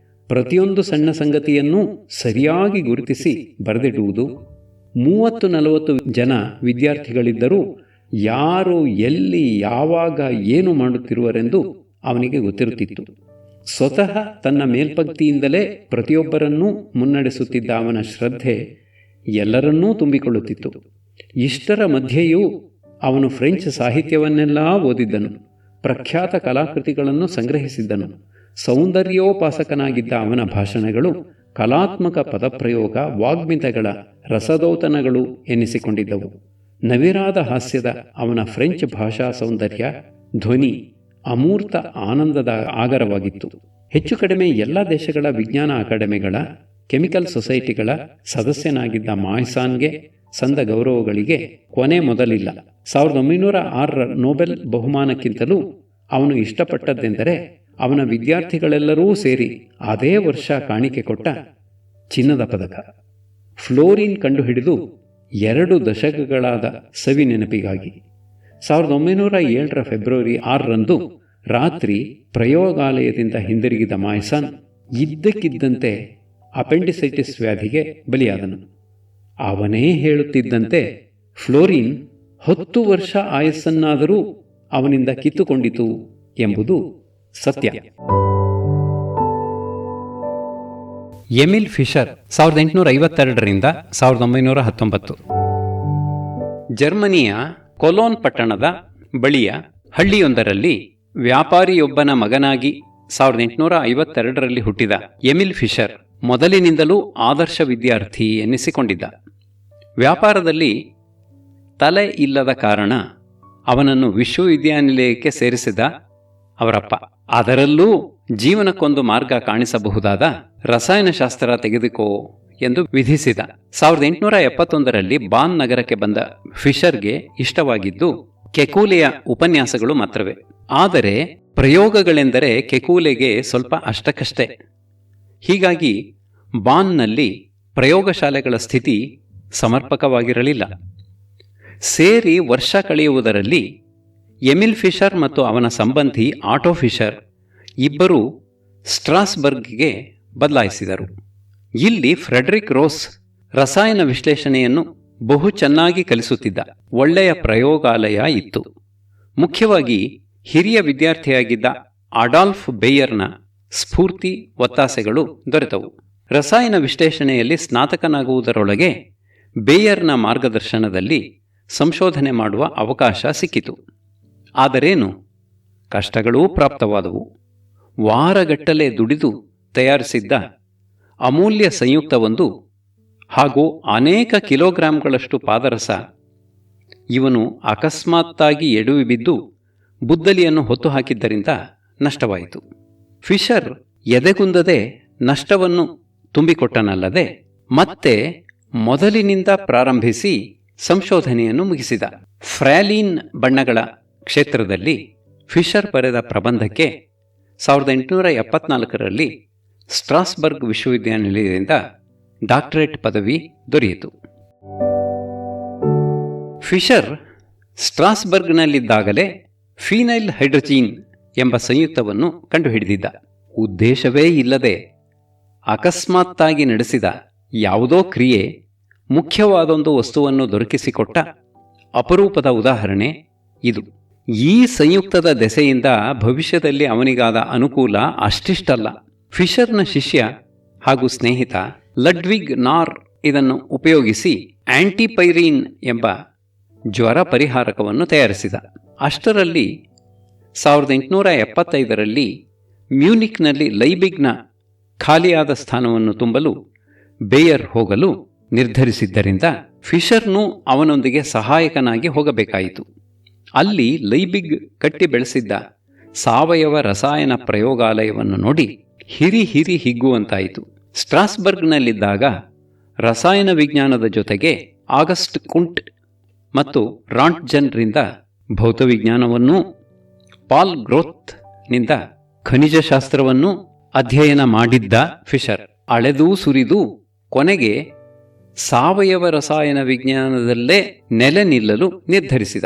ಪ್ರತಿಯೊಂದು ಸಣ್ಣ ಸಂಗತಿಯನ್ನೂ ಸರಿಯಾಗಿ ಗುರುತಿಸಿ ಬರೆದಿಡುವುದು. 30-40 ಜನ ವಿದ್ಯಾರ್ಥಿಗಳಿದ್ದರೂ ಯಾರು ಎಲ್ಲಿ ಯಾವಾಗ ಏನು ಮಾಡುತ್ತಿರುವರೆಂದು ಅವನಿಗೆ ಗೊತ್ತಿರುತ್ತಿತ್ತು. ಸ್ವತಃ ತನ್ನ ಮೇಲ್ಪಂಕ್ತಿಯಿಂದಲೇ ಪ್ರತಿಯೊಬ್ಬರನ್ನೂ ಮುನ್ನಡೆಸುತ್ತಿದ್ದ ಅವನ ಶ್ರದ್ಧೆ ಎಲ್ಲರನ್ನೂ ತುಂಬಿಕೊಳ್ಳುತ್ತಿತ್ತು. ಇಷ್ಟರ ಮಧ್ಯೆಯೂ ಅವನು ಫ್ರೆಂಚ್ ಸಾಹಿತ್ಯವನ್ನೆಲ್ಲ ಓದಿದ್ದನು, ಪ್ರಖ್ಯಾತ ಕಲಾಕೃತಿಗಳನ್ನು ಸಂಗ್ರಹಿಸಿದ್ದನು. ಸೌಂದರ್ಯೋಪಾಸಕನಾಗಿದ್ದ ಅವನ ಭಾಷಣಗಳು ಕಲಾತ್ಮಕ ಪದಪ್ರಯೋಗ, ವಾಗ್ಮಿತಗಳ ರಸದೌತಣಗಳು ಎನ್ನಿಸಿಕೊಂಡಿದ್ದವು. ನವಿರಾದ ಹಾಸ್ಯದ ಅವನ ಫ್ರೆಂಚ್ ಭಾಷಾ ಸೌಂದರ್ಯ, ಧ್ವನಿ ಅಮೂರ್ತ ಆನಂದದ ಆಗರವಾಗಿತ್ತು. ಹೆಚ್ಚು ಕಡಿಮೆ ಎಲ್ಲ ದೇಶಗಳ ವಿಜ್ಞಾನ ಅಕಾಡೆಮಿಗಳ, ಕೆಮಿಕಲ್ ಸೊಸೈಟಿಗಳ ಸದಸ್ಯನಾಗಿದ್ದ ಮಾಯ್ಸಾನ್ಗೆ ಸಂದ ಗೌರವಗಳಿಗೆ ಕೊನೆ ಮೊದಲಿಲ್ಲ. 1906ರ ನೊಬೆಲ್ ಬಹುಮಾನಕ್ಕಿಂತಲೂ ಅವನು ಇಷ್ಟಪಟ್ಟದ್ದೆಂದರೆ ಅವನ ವಿದ್ಯಾರ್ಥಿಗಳೆಲ್ಲರೂ ಸೇರಿ ಅದೇ ವರ್ಷ ಕಾಣಿಕೆ ಕೊಟ್ಟ ಚಿನ್ನದ ಪದಕ. ಫ್ಲೋರಿನ್ ಕಂಡುಹಿಡಿದು 2 ದಶಕಗಳಾದ ಸವಿ ನೆನಪಿಗಾಗಿ 1907ರ ಫೆಬ್ರವರಿ 6ರಂದು ರಾತ್ರಿ ಪ್ರಯೋಗಾಲಯದಿಂದ ಹಿಂದಿರುಗಿದ ಮಾಯ್ಸಾನ್ ಇದ್ದಕ್ಕಿದ್ದಂತೆ ಅಪೆಂಡಿಸೈಟಿಸ್ ವ್ಯಾಧಿಗೆ ಬಲಿಯಾದನು. ಅವನೇ ಹೇಳುತ್ತಿದ್ದಂತೆ ಫ್ಲೋರಿನ್ 10 ವರ್ಷ ಆಯಸ್ಸನ್ನಾದರೂ ಅವನಿಂದ ಕಿತ್ತುಕೊಂಡಿತು ಎಂಬುದು ಸತ್ಯ. ಎಮಿಲ್ ಫಿಷರ್ 1852ರಿಂದ 1919 ಜರ್ಮನಿಯ ಕೊಲೋನ್ ಪಟ್ಟಣದ ಬಳಿಯ ಹಳ್ಳಿಯೊಂದರಲ್ಲಿ ವ್ಯಾಪಾರಿಯೊಬ್ಬನ ಮಗನಾಗಿ 1852ರಲ್ಲಿ ಹುಟ್ಟಿದ ಎಮಿಲ್ ಫಿಷರ್ ಮೊದಲಿನಿಂದಲೂ ಆದರ್ಶ ವಿದ್ಯಾರ್ಥಿ ಎನ್ನಿಸಿಕೊಂಡಿದ್ದ. ವ್ಯಾಪಾರದಲ್ಲಿ ತಲೆ ಇಲ್ಲದ ಕಾರಣ ಅವನನ್ನು ವಿಶ್ವವಿದ್ಯಾನಿಲಯಕ್ಕೆ ಸೇರಿಸಿದ ಅವರಪ್ಪ. ಅದರಲ್ಲೂ ಜೀವನಕ್ಕೊಂದು ಮಾರ್ಗ ಕಾಣಿಸಬಹುದಾದ ರಸಾಯನಶಾಸ್ತ್ರ ತೆಗೆದುಕೋ ಎಂದು ವಿಧಿಸಿದ. 1871ರಲ್ಲಿ ಬಾನ್ ನಗರಕ್ಕೆ ಬಂದ ಫಿಷರ್ಗೆ ಇಷ್ಟವಾಗಿದ್ದು ಕೆಕೂಲೆಯ ಉಪನ್ಯಾಸಗಳು ಮಾತ್ರವೇ. ಆದರೆ ಪ್ರಯೋಗಗಳೆಂದರೆ ಕೆಕೂಲೆಗೆ ಸ್ವಲ್ಪ ಅಷ್ಟಕ್ಕಷ್ಟೇ. ಹೀಗಾಗಿ ಬಾನ್ನಲ್ಲಿ ಪ್ರಯೋಗಶಾಲೆಗಳ ಸ್ಥಿತಿ ಸಮರ್ಪಕವಾಗಿರಲಿಲ್ಲ. ಸೇರಿ ವರ್ಷ ಕಳೆಯುವುದರಲ್ಲಿ ಎಮಿಲ್ ಫಿಷರ್ ಮತ್ತು ಅವನ ಸಂಬಂಧಿ ಆಟೋ ಫಿಷರ್ ಇಬ್ಬರೂ ಸ್ಟ್ರಾಸ್ಬರ್ಗ್ಗೆ ಬದಲಾಯಿಸಿದರು. ಇಲ್ಲಿ ಫ್ರೆಡರಿಕ್ ರೋಸ್ ರಸಾಯನ ವಿಶ್ಲೇಷಣೆಯನ್ನು ಬಹು ಚೆನ್ನಾಗಿ ಕಲಿಸುತ್ತಿದ್ದ. ಒಳ್ಳೆಯ ಪ್ರಯೋಗಾಲಯ ಇತ್ತು. ಮುಖ್ಯವಾಗಿ ಹಿರಿಯ ವಿದ್ಯಾರ್ಥಿಯಾಗಿದ್ದ ಅಡಾಲ್ಫ್ ಬೇಯರ್ನ ಸ್ಫೂರ್ತಿ ಒತ್ತಾಸೆಗಳು ದೊರೆತವು. ರಸಾಯನ ವಿಶ್ಲೇಷಣೆಯಲ್ಲಿ ಸ್ನಾತಕನಾಗುವುದರೊಳಗೆ ಬೇಯರ್ನ ಮಾರ್ಗದರ್ಶನದಲ್ಲಿ ಸಂಶೋಧನೆ ಮಾಡುವ ಅವಕಾಶ ಸಿಕ್ಕಿತು. ಆದರೇನು, ಕಷ್ಟಗಳೂ ಪ್ರಾಪ್ತವಾದವು. ವಾರಗಟ್ಟಲೆ ದುಡಿದು ತಯಾರಿಸಿದ್ದ ಅಮೂಲ್ಯ ಸಂಯುಕ್ತವೊಂದು ಹಾಗೂ ಅನೇಕ ಕಿಲೋಗ್ರಾಂಗಳಷ್ಟು ಪಾದರಸ ಇವನು ಅಕಸ್ಮಾತ್ತಾಗಿ ಎಡವಿ ಬಿದ್ದು ಬುದ್ದಲಿಯನ್ನು ಹೊತ್ತು ಹಾಕಿದ್ದರಿಂದ ನಷ್ಟವಾಯಿತು. ಫಿಷರ್ ಎದೆಗುಂದದೆ ನಷ್ಟವನ್ನು ತುಂಬಿಕೊಟ್ಟನಲ್ಲದೆ ಮತ್ತೆ ಮೊದಲಿನಿಂದ ಪ್ರಾರಂಭಿಸಿ ಸಂಶೋಧನೆಯನ್ನು ಮುಗಿಸಿದ. ಫ್ರ್ಯಾಲೀನ್ ಬಣ್ಣಗಳ ಕ್ಷೇತ್ರದಲ್ಲಿ ಫಿಷರ್ ಬರೆದ ಪ್ರಬಂಧಕ್ಕೆ 1874ರಲ್ಲಿ ಸ್ಟ್ರಾಸ್ಬರ್ಗ್ ವಿಶ್ವವಿದ್ಯಾನಿಲಯದಿಂದ ಡಾಕ್ಟರೇಟ್ ಪದವಿ ದೊರೆಯಿತು. ಫಿಷರ್ ಸ್ಟ್ರಾಸ್ಬರ್ಗ್ನಲ್ಲಿದ್ದಾಗಲೇ ಫೀನೈಲ್ ಹೈಡ್ರೋಜಿನ್ ಎಂಬ ಸಂಯುಕ್ತವನ್ನು ಕಂಡುಹಿಡಿದಿದ್ದ. ಉದ್ದೇಶವೇ ಇಲ್ಲದೆ ಅಕಸ್ಮಾತ್ತಾಗಿ ನಡೆಸಿದ ಯಾವುದೋ ಕ್ರಿಯೆ ಮುಖ್ಯವಾದೊಂದು ವಸ್ತುವನ್ನು ದೊರಕಿಸಿಕೊಟ್ಟ ಅಪರೂಪದ ಉದಾಹರಣೆ ಇದು. ಈ ಸಂಯುಕ್ತದ ದೆಸೆಯಿಂದ ಭವಿಷ್ಯದಲ್ಲಿ ಅವನಿಗಾದ ಅನುಕೂಲ ಅಷ್ಟಿಷ್ಟಲ್ಲ. ಫಿಷರ್ನ ಶಿಷ್ಯ ಹಾಗೂ ಸ್ನೇಹಿತ ಲಡ್ವಿಗ್ ನಾರ್ ಇದನ್ನು ಉಪಯೋಗಿಸಿ ಆಂಟಿಪೈರೀನ್ ಎಂಬ ಜ್ವರ ಪರಿಹಾರಕವನ್ನು ತಯಾರಿಸಿದ. ಅಷ್ಟರಲ್ಲಿ 1875ರಲ್ಲಿ ಮ್ಯೂನಿಕ್ನಲ್ಲಿ ಲೈಬಿಗ್ನ ಖಾಲಿಯಾದ ಸ್ಥಾನವನ್ನು ತುಂಬಲು ಬೇಯರ್ ಹೋಗಲು ನಿರ್ಧರಿಸಿದ್ದರಿಂದ ಫಿಷರ್ನೂ ಅವನೊಂದಿಗೆ ಸಹಾಯಕನಾಗಿ ಹೋಗಬೇಕಾಯಿತು. ಅಲ್ಲಿ ಲೈಬಿಗ್ ಕಟ್ಟಿ ಬೆಳೆಸಿದ್ದ ಸಾವಯವ ರಸಾಯನ ಪ್ರಯೋಗಾಲಯವನ್ನು ನೋಡಿ ಹಿರಿ ಹಿಗ್ಗುವಂತಾಯಿತು. ಸ್ಟ್ರಾಸ್ಬರ್ಗ್ನಲ್ಲಿದ್ದಾಗ ರಸಾಯನ ವಿಜ್ಞಾನದ ಜೊತೆಗೆ ಆಗಸ್ಟ್ ಕುಂಟ್ ಮತ್ತು ರಾಂಟ್ಜನ್ರಿಂದ ಭೌತವಿಜ್ಞಾನವನ್ನೂ ಪಾಲ್ ಗ್ರೋತ್ನಿಂದ ಖನಿಜಶಾಸ್ತ್ರವನ್ನೂ ಅಧ್ಯಯನ ಮಾಡಿದ್ದ ಫಿಷರ್ ಅಳೆದೂ ಸುರಿದು ಕೊನೆಗೆ ಸಾವಯವ ರಸಾಯನ ವಿಜ್ಞಾನದಲ್ಲೇ ನೆಲೆ ನಿಲ್ಲಲು ನಿರ್ಧರಿಸಿದ.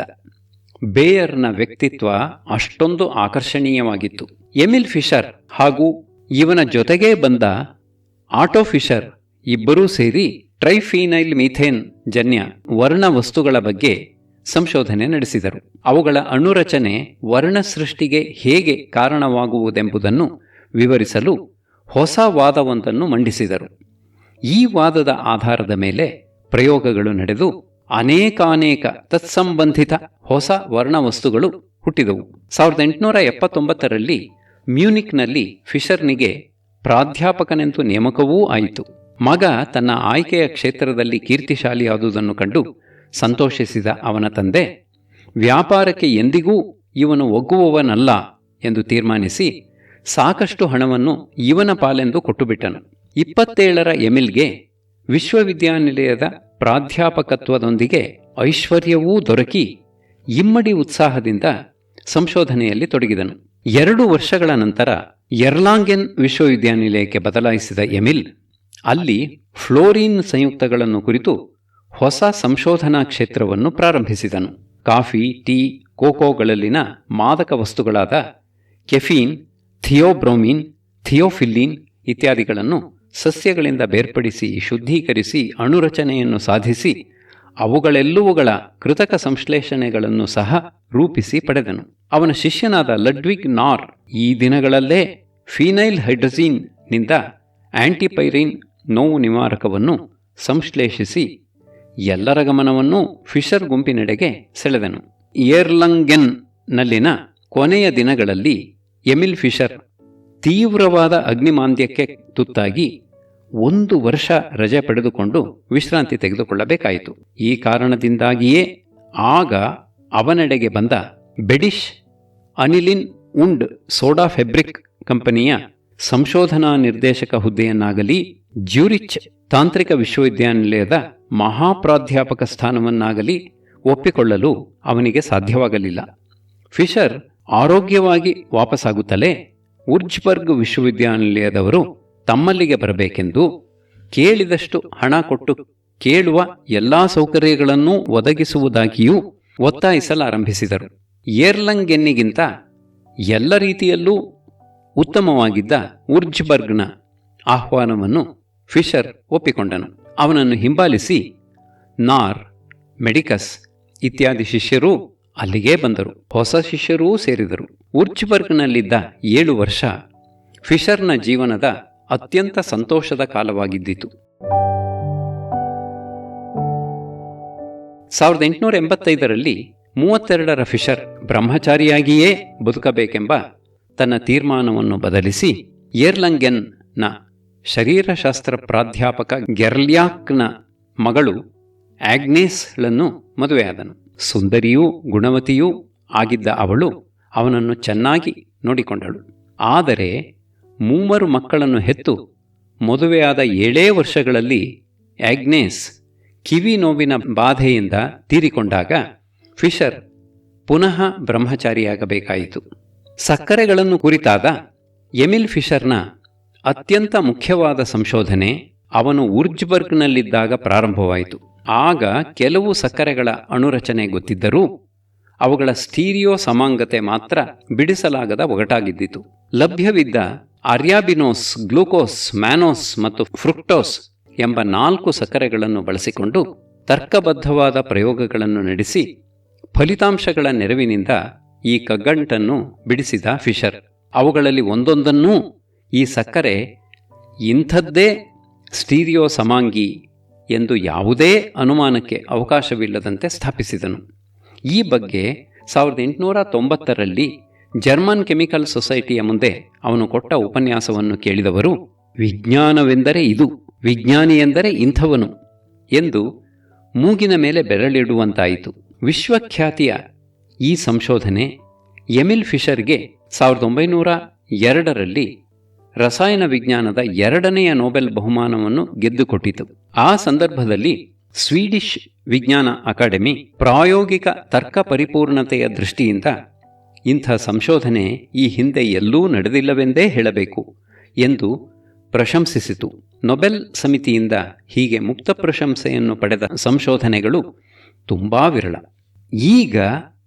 ಬೇಯರ್ನ ವ್ಯಕ್ತಿತ್ವ ಅಷ್ಟೊಂದು ಆಕರ್ಷಣೀಯವಾಗಿತ್ತು. ಎಮಿಲ್ ಫಿಷರ್ ಹಾಗೂ ಇವನ ಜೊತೆಗೇ ಬಂದ ಆಟೋ ಫಿಷರ್ ಇಬ್ಬರೂ ಸೇರಿ ಟ್ರೈಫೀನೈಲ್ ಮೀಥೇನ್ ಜನ್ಯ ವರ್ಣ ವಸ್ತುಗಳ ಬಗ್ಗೆ ಸಂಶೋಧನೆ ನಡೆಸಿದರು. ಅವುಗಳ ಅಣುರಚನೆ ವರ್ಣಸೃಷ್ಟಿಗೆ ಹೇಗೆ ಕಾರಣವಾಗುವುದೆಂಬುದನ್ನು ವಿವರಿಸಲು ಹೊಸ ವಾದವೊಂದನ್ನು ಮಂಡಿಸಿದರು. ಈ ವಾದದ ಆಧಾರದ ಮೇಲೆ ಪ್ರಯೋಗಗಳು ನಡೆದು ಅನೇಕಾನೇಕ ತತ್ಸಂಬಂಧಿತ ಹೊಸ ವರ್ಣವಸ್ತುಗಳು ಹುಟ್ಟಿದವು. 1879ರಲ್ಲಿ ಮ್ಯೂನಿಕ್ನಲ್ಲಿ ಫಿಷರ್ನಿಗೆ ಪ್ರಾಧ್ಯಾಪಕನೆಂದು ನೇಮಕವೂ ಆಯಿತು. ಮಗ ತನ್ನ ಆಯ್ಕೆಯ ಕ್ಷೇತ್ರದಲ್ಲಿ ಕೀರ್ತಿಶಾಲಿಯಾದುದನ್ನು ಕಂಡು ಸಂತೋಷಿಸಿದ ಅವನ ತಂದೆ ವ್ಯಾಪಾರಕ್ಕೆ ಎಂದಿಗೂ ಇವನು ಒಗ್ಗುವವನಲ್ಲ ಎಂದು ತೀರ್ಮಾನಿಸಿ ಸಾಕಷ್ಟು ಹಣವನ್ನು ಇವನ ಪಾಲೆಂದು ಕೊಟ್ಟುಬಿಟ್ಟನು. 27ರ ಎಮಿಲ್ಗೆ ವಿಶ್ವವಿದ್ಯಾನಿಲಯದ ಪ್ರಾಧ್ಯಾಪಕತ್ವದೊಂದಿಗೆ ಐಶ್ವರ್ಯವೂ ದೊರಕಿ ಇಮ್ಮಡಿ ಉತ್ಸಾಹದಿಂದ ಸಂಶೋಧನೆಯಲ್ಲಿ ತೊಡಗಿದನು. 2 ವರ್ಷಗಳ ನಂತರ ಎರ್ಲಾಂಗೆನ್ ವಿಶ್ವವಿದ್ಯಾನಿಲಯಕ್ಕೆ ಬದಲಾಯಿಸಿದ ಎಮಿಲ್ ಅಲ್ಲಿ ಫ್ಲೋರಿನ್ ಸಂಯುಕ್ತಗಳನ್ನು ಕುರಿತು ಹೊಸ ಸಂಶೋಧನಾ ಕ್ಷೇತ್ರವನ್ನು ಪ್ರಾರಂಭಿಸಿದನು. ಕಾಫಿ, ಟೀ, ಕೋಕೋಗಳಲ್ಲಿನ ಮಾದಕ ವಸ್ತುಗಳಾದ ಕೆಫೀನ್, ಥಿಯೋಬ್ರೋಮಿನ್, ಥಿಯೋಫಿಲ್ಲಿನ್ ಇತ್ಯಾದಿಗಳನ್ನು ಸಸ್ಯಗಳಿಂದ ಬೇರ್ಪಡಿಸಿ ಶುದ್ಧೀಕರಿಸಿ ಅಣುರಚನೆಯನ್ನು ಸಾಧಿಸಿ ಅವುಗಳೆಲ್ಲವುಗಳ ಕೃತಕ ಸಂಶ್ಲೇಷಣೆಗಳನ್ನು ಸಹ ರೂಪಿಸಿ ಪಡೆದನು. ಅವನ ಶಿಷ್ಯನಾದ ಲಡ್ವಿಗ್ ನಾರ್ ಈ ದಿನಗಳಲ್ಲೇ ಫೀನೈಲ್ ಹೈಡ್ರೋಜಿನ್ನಿಂದ ಆಂಟಿಪೈರಿನ್ ನೋವು ನಿವಾರಕವನ್ನು ಸಂಶ್ಲೇಷಿಸಿ ಎಲ್ಲರ ಗಮನವನ್ನು ಫಿಷರ್ ಗುಂಪಿನೆಡೆಗೆ ಸೆಳೆದನು. ಏರ್ಲಂಗೆನ್ನಲ್ಲಿನ ಕೊನೆಯ ದಿನಗಳಲ್ಲಿ ಎಮಿಲ್ ಫಿಷರ್ ತೀವ್ರವಾದ ಅಗ್ನಿಮಾಂದ್ಯಕ್ಕೆ ತುತ್ತಾಗಿ 1 ವರ್ಷ ರಜೆ ಪಡೆದುಕೊಂಡು ವಿಶ್ರಾಂತಿ ತೆಗೆದುಕೊಳ್ಳಬೇಕಾಯಿತು. ಈ ಕಾರಣದಿಂದಾಗಿಯೇ ಆಗ ಅವನೆಡೆಗೆ ಬಂದ ಬೆಡಿಶ್ ಅನಿಲಿನ್ ಉಂಡ್ ಸೋಡಾ ಫೆಬ್ರಿಕ್ ಕಂಪನಿಯ ಸಂಶೋಧನಾ ನಿರ್ದೇಶಕ ಹುದ್ದೆಯನ್ನಾಗಲಿ ಜ್ಯೂರಿಚ್ ತಾಂತ್ರಿಕ ವಿಶ್ವವಿದ್ಯಾನಿಲಯದ ಮಹಾಪ್ರಾಧ್ಯಾಪಕ ಸ್ಥಾನವನ್ನಾಗಲಿ ಒಪ್ಪಿಕೊಳ್ಳಲು ಅವನಿಗೆ ಸಾಧ್ಯವಾಗಲಿಲ್ಲ. ಫಿಷರ್ ಆರೋಗ್ಯವಾಗಿ ವಾಪಸ್ಸಾಗುತ್ತಲೇ ಉರ್ಜ್ಬರ್ಗ್ ವಿಶ್ವವಿದ್ಯಾನಿಲಯದವರು ತಮ್ಮಲ್ಲಿಗೆ ಬರಬೇಕೆಂದು ಕೇಳಿದಷ್ಟು ಹಣ ಕೊಟ್ಟು ಕೇಳುವ ಎಲ್ಲಾ ಸೌಕರ್ಯಗಳನ್ನೂ ಒದಗಿಸುವುದಾಗಿಯೂ ಒತ್ತಾಯಿಸಲಾರಂಭಿಸಿದರು. ಏರ್ಲಂಗೆನ್ನಿಗಿಂತ ಎಲ್ಲ ರೀತಿಯಲ್ಲೂ ಉತ್ತಮವಾಗಿದ್ದ ಉರ್ಜ್ಬರ್ಗ್ನ ಆಹ್ವಾನವನ್ನು ಫಿಷರ್ ಒಪ್ಪಿಕೊಂಡನು. ಅವನನ್ನು ಹಿಂಬಾಲಿಸಿ ನಾರ್, ಮೆಡಿಕಸ್ ಇತ್ಯಾದಿ ಶಿಷ್ಯರೂ ಅಲ್ಲಿಗೇ ಬಂದರು. ಹೊಸ ಶಿಷ್ಯರೂ ಸೇರಿದರು. ಉರ್ಜ್ಬರ್ಗ್ನಲ್ಲಿದ್ದ 7 ವರ್ಷ ಫಿಷರ್ನ ಜೀವನದ ಅತ್ಯಂತ ಸಂತೋಷದ ಕಾಲವಾಗಿದ್ದಿತು. 1885ರಲ್ಲಿ 32ರ ಫಿಷರ್ ಬ್ರಹ್ಮಚಾರಿಯಾಗಿಯೇ ಬದುಕಬೇಕೆಂಬ ತನ್ನ ತೀರ್ಮಾನವನ್ನು ಬದಲಿಸಿ ಏರ್ಲಂಗೆನ್ನ ಶರೀರಶಾಸ್ತ್ರ ಪ್ರಾಧ್ಯಾಪಕ ಗೆರ್ಲ್ಯಾಕ್ನ ಮಗಳು ಆಗ್ನೇಸ್ಳನ್ನು ಮದುವೆಯಾದನು. ಸುಂದರಿಯೂ ಗುಣವತಿಯೂ ಆಗಿದ್ದ ಅವಳು ಅವನನ್ನು ಚೆನ್ನಾಗಿ ನೋಡಿಕೊಂಡಳು. ಆದರೆ 3 ಮಕ್ಕಳನ್ನು ಹೆತ್ತು ಮದುವೆಯಾದ 7 ವರ್ಷಗಳಲ್ಲಿ ಆಗ್ನೇಸ್ ಕಿವಿ ನೋವಿನ ಬಾಧೆಯಿಂದ ತೀರಿಕೊಂಡಾಗ ಫಿಷರ್ ಪುನಃ ಬ್ರಹ್ಮಚಾರಿಯಾಗಬೇಕಾಯಿತು. ಸಕ್ಕರೆಗಳನ್ನು ಕುರಿತಾದ ಎಮಿಲ್ ಫಿಷರ್ನ ಅತ್ಯಂತ ಮುಖ್ಯವಾದ ಸಂಶೋಧನೆ ಅವನು ಉರ್ಜ್ಬರ್ಗ್ನಲ್ಲಿದ್ದಾಗ ಪ್ರಾರಂಭವಾಯಿತು. ಆಗ ಕೆಲವು ಸಕ್ಕರೆಗಳ ಅಣುರಚನೆ ಗೊತ್ತಿದ್ದರೂ ಅವುಗಳ ಸ್ಟೀರಿಯೋ ಸಮಾಂಗತೆ ಮಾತ್ರ ಬಿಡಿಸಲಾಗದ ಒಗಟಾಗಿದ್ದಿತು. ಲಭ್ಯವಿದ್ದ ಅರ್ಯಾಬಿನೋಸ್, ಗ್ಲೂಕೋಸ್, ಮ್ಯಾನೋಸ್ ಮತ್ತು ಫ್ರುಕ್ಟೋಸ್ ಎಂಬ 4 ಸಕ್ಕರೆಗಳನ್ನು ಬಳಸಿಕೊಂಡು ತರ್ಕಬದ್ಧವಾದ ಪ್ರಯೋಗಗಳನ್ನು ನಡೆಸಿ ಫಲಿತಾಂಶಗಳ ನೆರವಿನಿಂದ ಈ ಕಗ್ಗಂಟನ್ನು ಬಿಡಿಸಿದ ಫಿಷರ್ ಅವುಗಳಲ್ಲಿ ಒಂದೊಂದನ್ನೂ ಈ ಸಕ್ಕರೆ ಇಂಥದ್ದೇ ಸ್ಟೀರಿಯೋ ಸಮಾಂಗಿ ಎಂದು ಯಾವುದೇ ಅನುಮಾನಕ್ಕೆ ಅವಕಾಶವಿಲ್ಲದಂತೆ ಸ್ಥಾಪಿಸಿದನು. ಈ ಬಗ್ಗೆ 1890ರಲ್ಲಿ ಜರ್ಮನ್ ಕೆಮಿಕಲ್ ಸೊಸೈಟಿಯ ಮುಂದೆ ಅವನು ಕೊಟ್ಟ ಉಪನ್ಯಾಸವನ್ನು ಕೇಳಿದವರು ವಿಜ್ಞಾನವೆಂದರೆ ಇದು, ವಿಜ್ಞಾನಿ ಎಂದರೆ ಇಂಥವನು ಎಂದು ಮೂಗಿನ ಮೇಲೆ ಬೆರಳಿಡುವಂತಾಯಿತು. ವಿಶ್ವಖ್ಯಾತಿಯ ಈ ಸಂಶೋಧನೆ ಎಮಿಲ್ ಫಿಷರ್ಗೆ 1902ರಲ್ಲಿ ರಸಾಯನ ವಿಜ್ಞಾನದ 2ನೆಯ ನೊಬೆಲ್ ಬಹುಮಾನವನ್ನು ಗೆದ್ದುಕೊಟ್ಟಿತು. ಆ ಸಂದರ್ಭದಲ್ಲಿ ಸ್ವೀಡಿಷ್ ವಿಜ್ಞಾನ ಅಕಾಡೆಮಿ ಪ್ರಾಯೋಗಿಕ ತರ್ಕ ಪರಿಪೂರ್ಣತೆಯ ದೃಷ್ಟಿಯಿಂದ ಇಂಥ ಸಂಶೋಧನೆ ಈ ಹಿಂದೆ ಎಲ್ಲೂ ನಡೆದಿಲ್ಲವೆಂದೇ ಹೇಳಬೇಕು ಎಂದು ಪ್ರಶಂಸಿಸಿತು. ನೊಬೆಲ್ ಸಮಿತಿಯಿಂದ ಹೀಗೆ ಮುಕ್ತ ಪ್ರಶಂಸೆಯನ್ನು ಪಡೆದ ಸಂಶೋಧನೆಗಳು ತುಂಬಾ ವಿರಳ. ಈಗ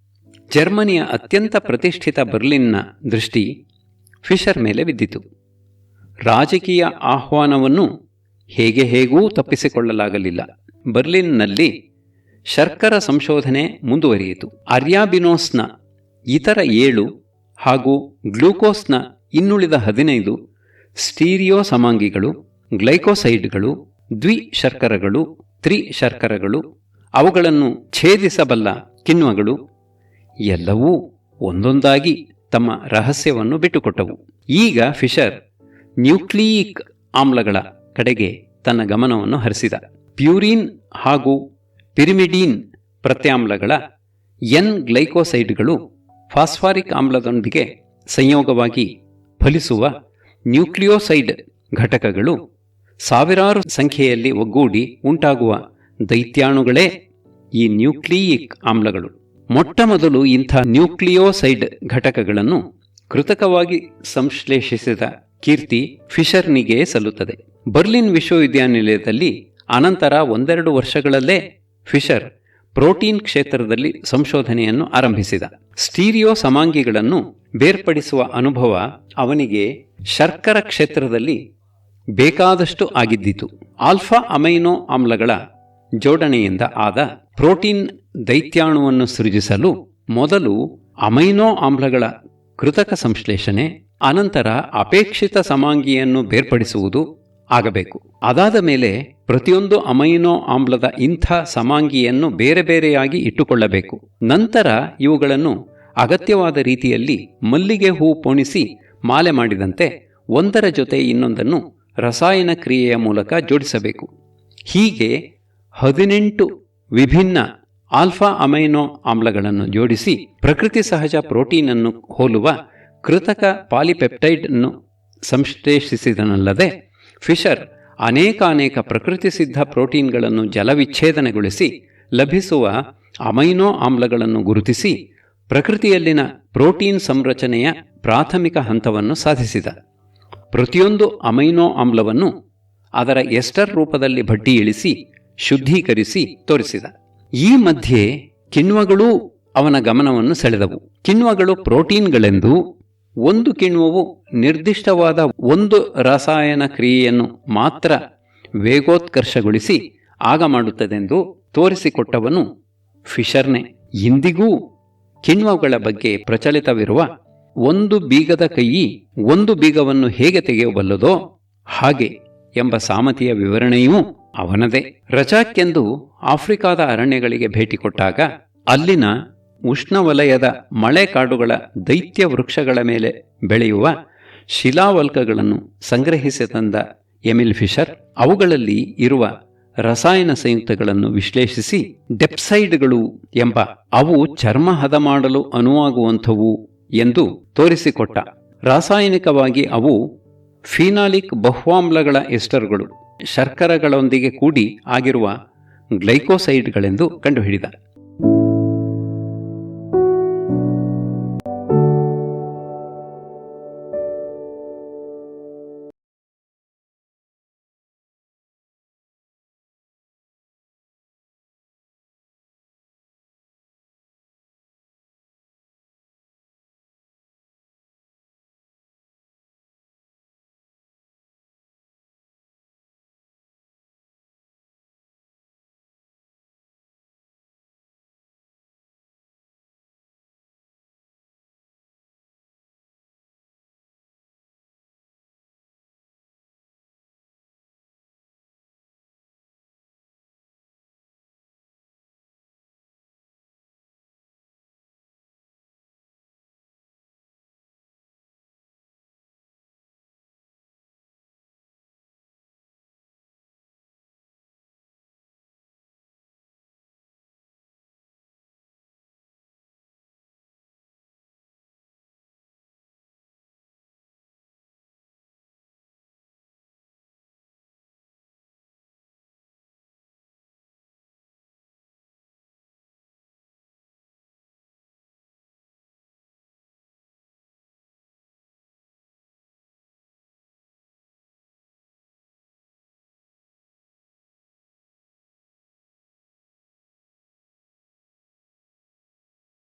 ಜರ್ಮನಿಯ ಅತ್ಯಂತ ಪ್ರತಿಷ್ಠಿತ ಬರ್ಲಿನ್ನ ದೃಷ್ಟಿ ಫಿಷರ್ ಮೇಲೆ ಬಿದ್ದಿತು. ರಾಜಕೀಯ ಆಹ್ವಾನವನ್ನು ಹೇಗೂ ತಪ್ಪಿಸಿಕೊಳ್ಳಲಾಗಲಿಲ್ಲ. ಬರ್ಲಿನ್ನಲ್ಲಿ ಶರ್ಕರ ಸಂಶೋಧನೆ ಮುಂದುವರಿಯಿತು. ಅರ್ಯಾಬಿನೋಸ್ನ ಇತರ 7 ಹಾಗೂ ಗ್ಲೂಕೋಸ್ನ ಇನ್ನುಳಿದ 15 ಸ್ಟೀರಿಯೋ ಸಮಾಂಗಿಗಳು, ಗ್ಲೈಕೋಸೈಡ್ಗಳು, ದ್ವಿಶರ್ಕರಗಳು, ತ್ರಿಶರ್ಕರಗಳು, ಅವುಗಳನ್ನು ಛೇದಿಸಬಲ್ಲ ಕಿಣ್ವಗಳು ಎಲ್ಲವೂ ಒಂದೊಂದಾಗಿ ತಮ್ಮ ರಹಸ್ಯವನ್ನು ಬಿಟ್ಟುಕೊಟ್ಟವು. ಈಗ ಫಿಷರ್ ನ್ಯೂಕ್ಲಿಯಿಕ್ ಆಮ್ಲಗಳ ಕಡೆಗೆ ತನ್ನ ಗಮನವನ್ನು ಹರಿಸಿದ. ಪ್ಯೂರಿನ್ ಹಾಗೂ ಪಿರಿಮಿಡೀನ್ ಪ್ರತ್ಯಾಮ್ಲಗಳ ಎನ್ ಗ್ಲೈಕೋಸೈಡ್ಗಳು ಫಾಸ್ಫಾರಿಕ್ ಆಮ್ಲದೊಂದಿಗೆ ಸಂಯೋಗವಾಗಿ ಫಲಿಸುವ ನ್ಯೂಕ್ಲಿಯೋಸೈಡ್ ಘಟಕಗಳು ಸಾವಿರಾರು ಸಂಖ್ಯೆಯಲ್ಲಿ ಒಗ್ಗೂಡಿ ಉಂಟಾಗುವ ದೈತ್ಯಾಣುಗಳೇ ಈ ನ್ಯೂಕ್ಲಿಯಿಕ್ ಆಮ್ಲಗಳು. ಮೊಟ್ಟಮೊದಲು ಇಂಥ ನ್ಯೂಕ್ಲಿಯೋಸೈಡ್ ಘಟಕಗಳನ್ನು ಕೃತಕವಾಗಿ ಸಂಶ್ಲೇಷಿಸಿದ ಕೀರ್ತಿ ಫಿಷರ್ನಿಗೆ ಸಲ್ಲುತ್ತದೆ. ಬರ್ಲಿನ್ ವಿಶ್ವವಿದ್ಯಾನಿಲಯದಲ್ಲಿ ಅನಂತರ 1-2 ವರ್ಷಗಳಲ್ಲೇ ಫಿಷರ್ ಪ್ರೋಟೀನ್ ಕ್ಷೇತ್ರದಲ್ಲಿ ಸಂಶೋಧನೆಯನ್ನು ಆರಂಭಿಸಿದ. ಸ್ಟೀರಿಯೋ ಸಮಾಂಗಿಗಳನ್ನು ಬೇರ್ಪಡಿಸುವ ಅನುಭವ ಅವನಿಗೆ ಶರ್ಕರ ಕ್ಷೇತ್ರದಲ್ಲಿ ಬೇಕಾದಷ್ಟು ಆಗಿದ್ದಿತು. ಆಲ್ಫಾ ಅಮೈನೋ ಆಮ್ಲಗಳ ಜೋಡಣೆಯಿಂದ ಆದ ಪ್ರೋಟೀನ್ ದೈತ್ಯಾಣುವನ್ನು ಸೃಜಿಸಲು ಮೊದಲು ಅಮೈನೋ ಆಮ್ಲಗಳ ಕೃತಕ ಸಂಶ್ಲೇಷಣೆ, ಅನಂತರ ಅಪೇಕ್ಷಿತ ಸಮಾಂಗಿಯನ್ನು ಬೇರ್ಪಡಿಸುವುದು ಆಗಬೇಕು. ಅದಾದ ಮೇಲೆ ಪ್ರತಿಯೊಂದು ಅಮೈನೋ ಆಮ್ಲದ ಇಂಥ ಸಮಾಂಗಿಯನ್ನು ಬೇರೆ ಬೇರೆಯಾಗಿ ಇಟ್ಟುಕೊಳ್ಳಬೇಕು. ನಂತರ ಇವುಗಳನ್ನು ಅಗತ್ಯವಾದ ರೀತಿಯಲ್ಲಿ ಮಲ್ಲಿಗೆ ಹೂ ಪೋಣಿಸಿ ಮಾಲೆ ಮಾಡಿದಂತೆ ಒಂದರ ಜೊತೆ ಇನ್ನೊಂದನ್ನು ರಸಾಯನ ಕ್ರಿಯೆಯ ಮೂಲಕ ಜೋಡಿಸಬೇಕು. ಹೀಗೆ 18 ವಿಭಿನ್ನ ಆಲ್ಫಾ ಅಮೈನೋ ಆಮ್ಲಗಳನ್ನು ಜೋಡಿಸಿ ಪ್ರಕೃತಿ ಸಹಜ ಪ್ರೋಟೀನನ್ನು ಹೋಲುವ ಕೃತಕ ಪಾಲಿಪೆಪ್ಟೈಡ್ ಅನ್ನು ಸಂಶ್ಲೇಷಿಸಿದನಲ್ಲದೆ ಫಿಶರ್ ಅನೇಕ ಪ್ರಕೃತಿ ಸಿದ್ಧ ಪ್ರೋಟೀನ್ಗಳನ್ನು ಜಲವಿಚ್ಛೇದನಗೊಳಿಸಿ ಲಭಿಸುವ ಅಮೈನೋ ಆಮ್ಲಗಳನ್ನು ಗುರುತಿಸಿ ಪ್ರಕೃತಿಯಲ್ಲಿನ ಪ್ರೋಟೀನ್ ಸಂರಚನೆಯ ಪ್ರಾಥಮಿಕ ಹಂತವನ್ನು ಸಾಧಿಸಿದ. ಪ್ರತಿಯೊಂದು ಅಮೈನೋ ಆಮ್ಲವನ್ನು ಅದರ ಎಸ್ಟರ್ ರೂಪದಲ್ಲಿ ಭಟ್ಟಿ ಇಳಿಸಿ ಶುದ್ಧೀಕರಿಸಿ ತೋರಿಸಿದ. ಈ ಮಧ್ಯೆ ಕಿಣ್ವಗಳೂ ಅವನ ಗಮನವನ್ನು ಸೆಳೆದವು. ಕಿಣ್ವಗಳು ಪ್ರೋಟೀನ್ಗಳೆಂದೂ ಒಂದು ಕಿಣ್ವವು ನಿರ್ದಿಷ್ಟವಾದ ಒಂದು ರಾಸಾಯನ ಕ್ರಿಯೆಯನ್ನು ಮಾತ್ರ ವೇಗೋತ್ಕರ್ಷಗೊಳಿಸಿ ಆಗ ಮಾಡುತ್ತದೆಂದು ತೋರಿಸಿಕೊಟ್ಟವನು ಫಿಶರ್ನೇ. ಇಂದಿಗೂ ಕಿಣ್ವಗಳ ಬಗ್ಗೆ ಪ್ರಚಲಿತವಿರುವ ಒಂದು ಬೀಗದ ಕೈಯಿ ಒಂದು ಬೀಗವನ್ನು ಹೇಗೆ ತೆಗೆಯಬಲ್ಲದೋ ಹಾಗೆ ಎಂಬ ಸಾಮತಿಯ ವಿವರಣೆಯೂ ಅವನದೇ. ರಜಾಕ್ಕೆಂದು ಆಫ್ರಿಕಾದ ಅರಣ್ಯಗಳಿಗೆ ಭೇಟಿ ಕೊಟ್ಟಾಗ ಅಲ್ಲಿನ ಉಷ್ಣವಲಯದ ಮಳೆಕಾಡುಗಳ ದೈತ್ಯ ವೃಕ್ಷಗಳ ಮೇಲೆ ಬೆಳೆಯುವ ಶಿಲಾವಲ್ಕಗಳನ್ನು ಸಂಗ್ರಹಿಸಿ ತಂದ ಎಮಿಲ್ ಫಿಶರ್ ಅವುಗಳಲ್ಲಿ ಇರುವ ರಸಾಯನ ಸಂಯುಕ್ತಗಳನ್ನು ವಿಶ್ಲೇಷಿಸಿ ಡೆಪ್ಸೈಡ್ಗಳು ಎಂಬ ಅವು ಚರ್ಮ ಹದ ಮಾಡಲು ಅನುವಾಗುವಂಥವು ಎಂದು ತೋರಿಸಿಕೊಟ್ಟ. ರಾಸಾಯನಿಕವಾಗಿ ಅವು ಫಿನಾಲಿಕ್ ಬಹುವಾಮ್ಲಗಳ ಎಸ್ಟರ್ಗಳು, ಶರ್ಕರಗಳೊಂದಿಗೆ ಕೂಡಿ ಆಗಿರುವ ಗ್ಲೈಕೋಸೈಡ್ಗಳೆಂದು ಕಂಡುಹಿಡಿದ.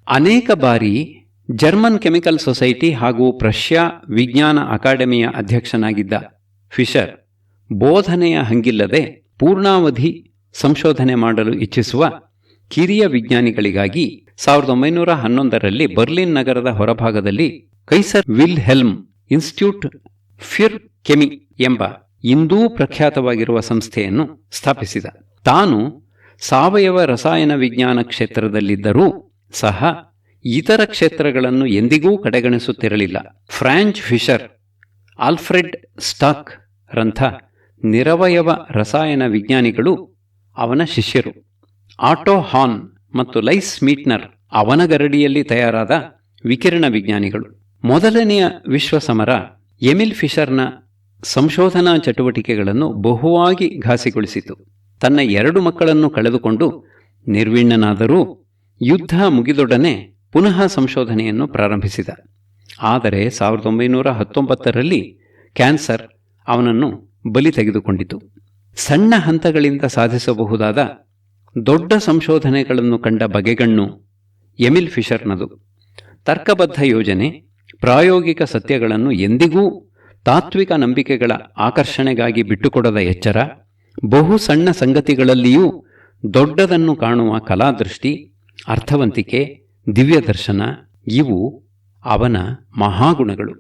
ಅನೇಕ ಬಾರಿ ಜರ್ಮನ್ ಕೆಮಿಕಲ್ ಸೊಸೈಟಿ ಹಾಗೂ ಪ್ರಷ್ಯಾ ವಿಜ್ಞಾನ ಅಕಾಡೆಮಿಯ ಅಧ್ಯಕ್ಷನಾಗಿದ್ದ ಫಿಷರ್ ಬೋಧನೆಯ ಹಂಗಿಲ್ಲದೆ ಪೂರ್ಣಾವಧಿ ಸಂಶೋಧನೆ ಮಾಡಲು ಇಚ್ಛಿಸುವ ಕಿರಿಯ ವಿಜ್ಞಾನಿಗಳಿಗಾಗಿ 1911ರಲ್ಲಿ ಬರ್ಲಿನ್ ನಗರದ ಹೊರಭಾಗದಲ್ಲಿ ಕೈಸರ್ ವಿಲ್ಹೆಲ್ಮ್ ಇನ್ಸ್ಟಿಟ್ಯೂಟ್ ಫಿರ್ ಕೆಮಿ ಎಂಬ ಇಂದೂ ಪ್ರಖ್ಯಾತವಾಗಿರುವ ಸಂಸ್ಥೆಯನ್ನು ಸ್ಥಾಪಿಸಿದ. ತಾನು ಸಾವಯವ ರಸಾಯನ ವಿಜ್ಞಾನ ಕ್ಷೇತ್ರದಲ್ಲಿದ್ದರೂ ಸಹ ಇತರ ಕ್ಷೇತ್ರಗಳನ್ನು ಎಂದಿಗೂ ಕಡೆಗಣಿಸುತ್ತಿರಲಿಲ್ಲ. ಫ್ರಾಂಚ್ ಫಿಷರ್, ಆಲ್ಫ್ರೆಡ್ ಸ್ಟಾಕ್ ರಂಥ ನಿರವಯವ ರಸಾಯನ ವಿಜ್ಞಾನಿಗಳು ಅವನ ಶಿಷ್ಯರು. ಆಟೋ ಹಾನ್ ಮತ್ತು ಲೈಸ್ ಮೀಟ್ನರ್ ಅವನ ಗರಡಿಯಲ್ಲಿ ತಯಾರಾದ ವಿಕಿರಣ ವಿಜ್ಞಾನಿಗಳು. ಮೊದಲನೆಯ ವಿಶ್ವಸಮರ ಎಮಿಲ್ ಫಿಷರ್ನ ಸಂಶೋಧನಾ ಚಟುವಟಿಕೆಗಳನ್ನು ಬಹುವಾಗಿ ಘಾಸಿಗೊಳಿಸಿತು. ತನ್ನ 2 ಮಕ್ಕಳನ್ನು ಕಳೆದುಕೊಂಡು ನಿರ್ವಿಣ್ಣನಾದರೂ ಯುದ್ಧ ಮುಗಿದೊಡನೆ ಪುನಃ ಸಂಶೋಧನೆಯನ್ನು ಪ್ರಾರಂಭಿಸಿದ. ಆದರೆ 1919ರಲ್ಲಿ ಕ್ಯಾನ್ಸರ್ ಅವನನ್ನು ಬಲಿ ತೆಗೆದುಕೊಂಡಿತು. ಸಣ್ಣ ಹಂತಗಳಿಂದ ಸಾಧಿಸಬಹುದಾದ ದೊಡ್ಡ ಸಂಶೋಧನೆಗಳನ್ನು ಕಂಡ ಬಗೆಗಣ್ಣು ಎಮಿಲ್ ಫಿಷರ್ನದು. ತರ್ಕಬದ್ಧ ಯೋಜನೆ, ಪ್ರಾಯೋಗಿಕ ಸತ್ಯಗಳನ್ನು ಎಂದಿಗೂ ತಾತ್ವಿಕ ನಂಬಿಕೆಗಳ ಆಕರ್ಷಣೆಗಾಗಿ ಬಿಟ್ಟುಕೊಡದ ಎಚ್ಚರ, ಬಹು ಸಣ್ಣ ಸಂಗತಿಗಳಲ್ಲಿಯೂ ದೊಡ್ಡದನ್ನು ಕಾಣುವ ಕಲಾದೃಷ್ಟಿ, ಅರ್ಥವಂತಿಕೆ, ದಿವ್ಯದರ್ಶನ ಇವು ಅವನ ಮಹಾಗುಣಗಳು.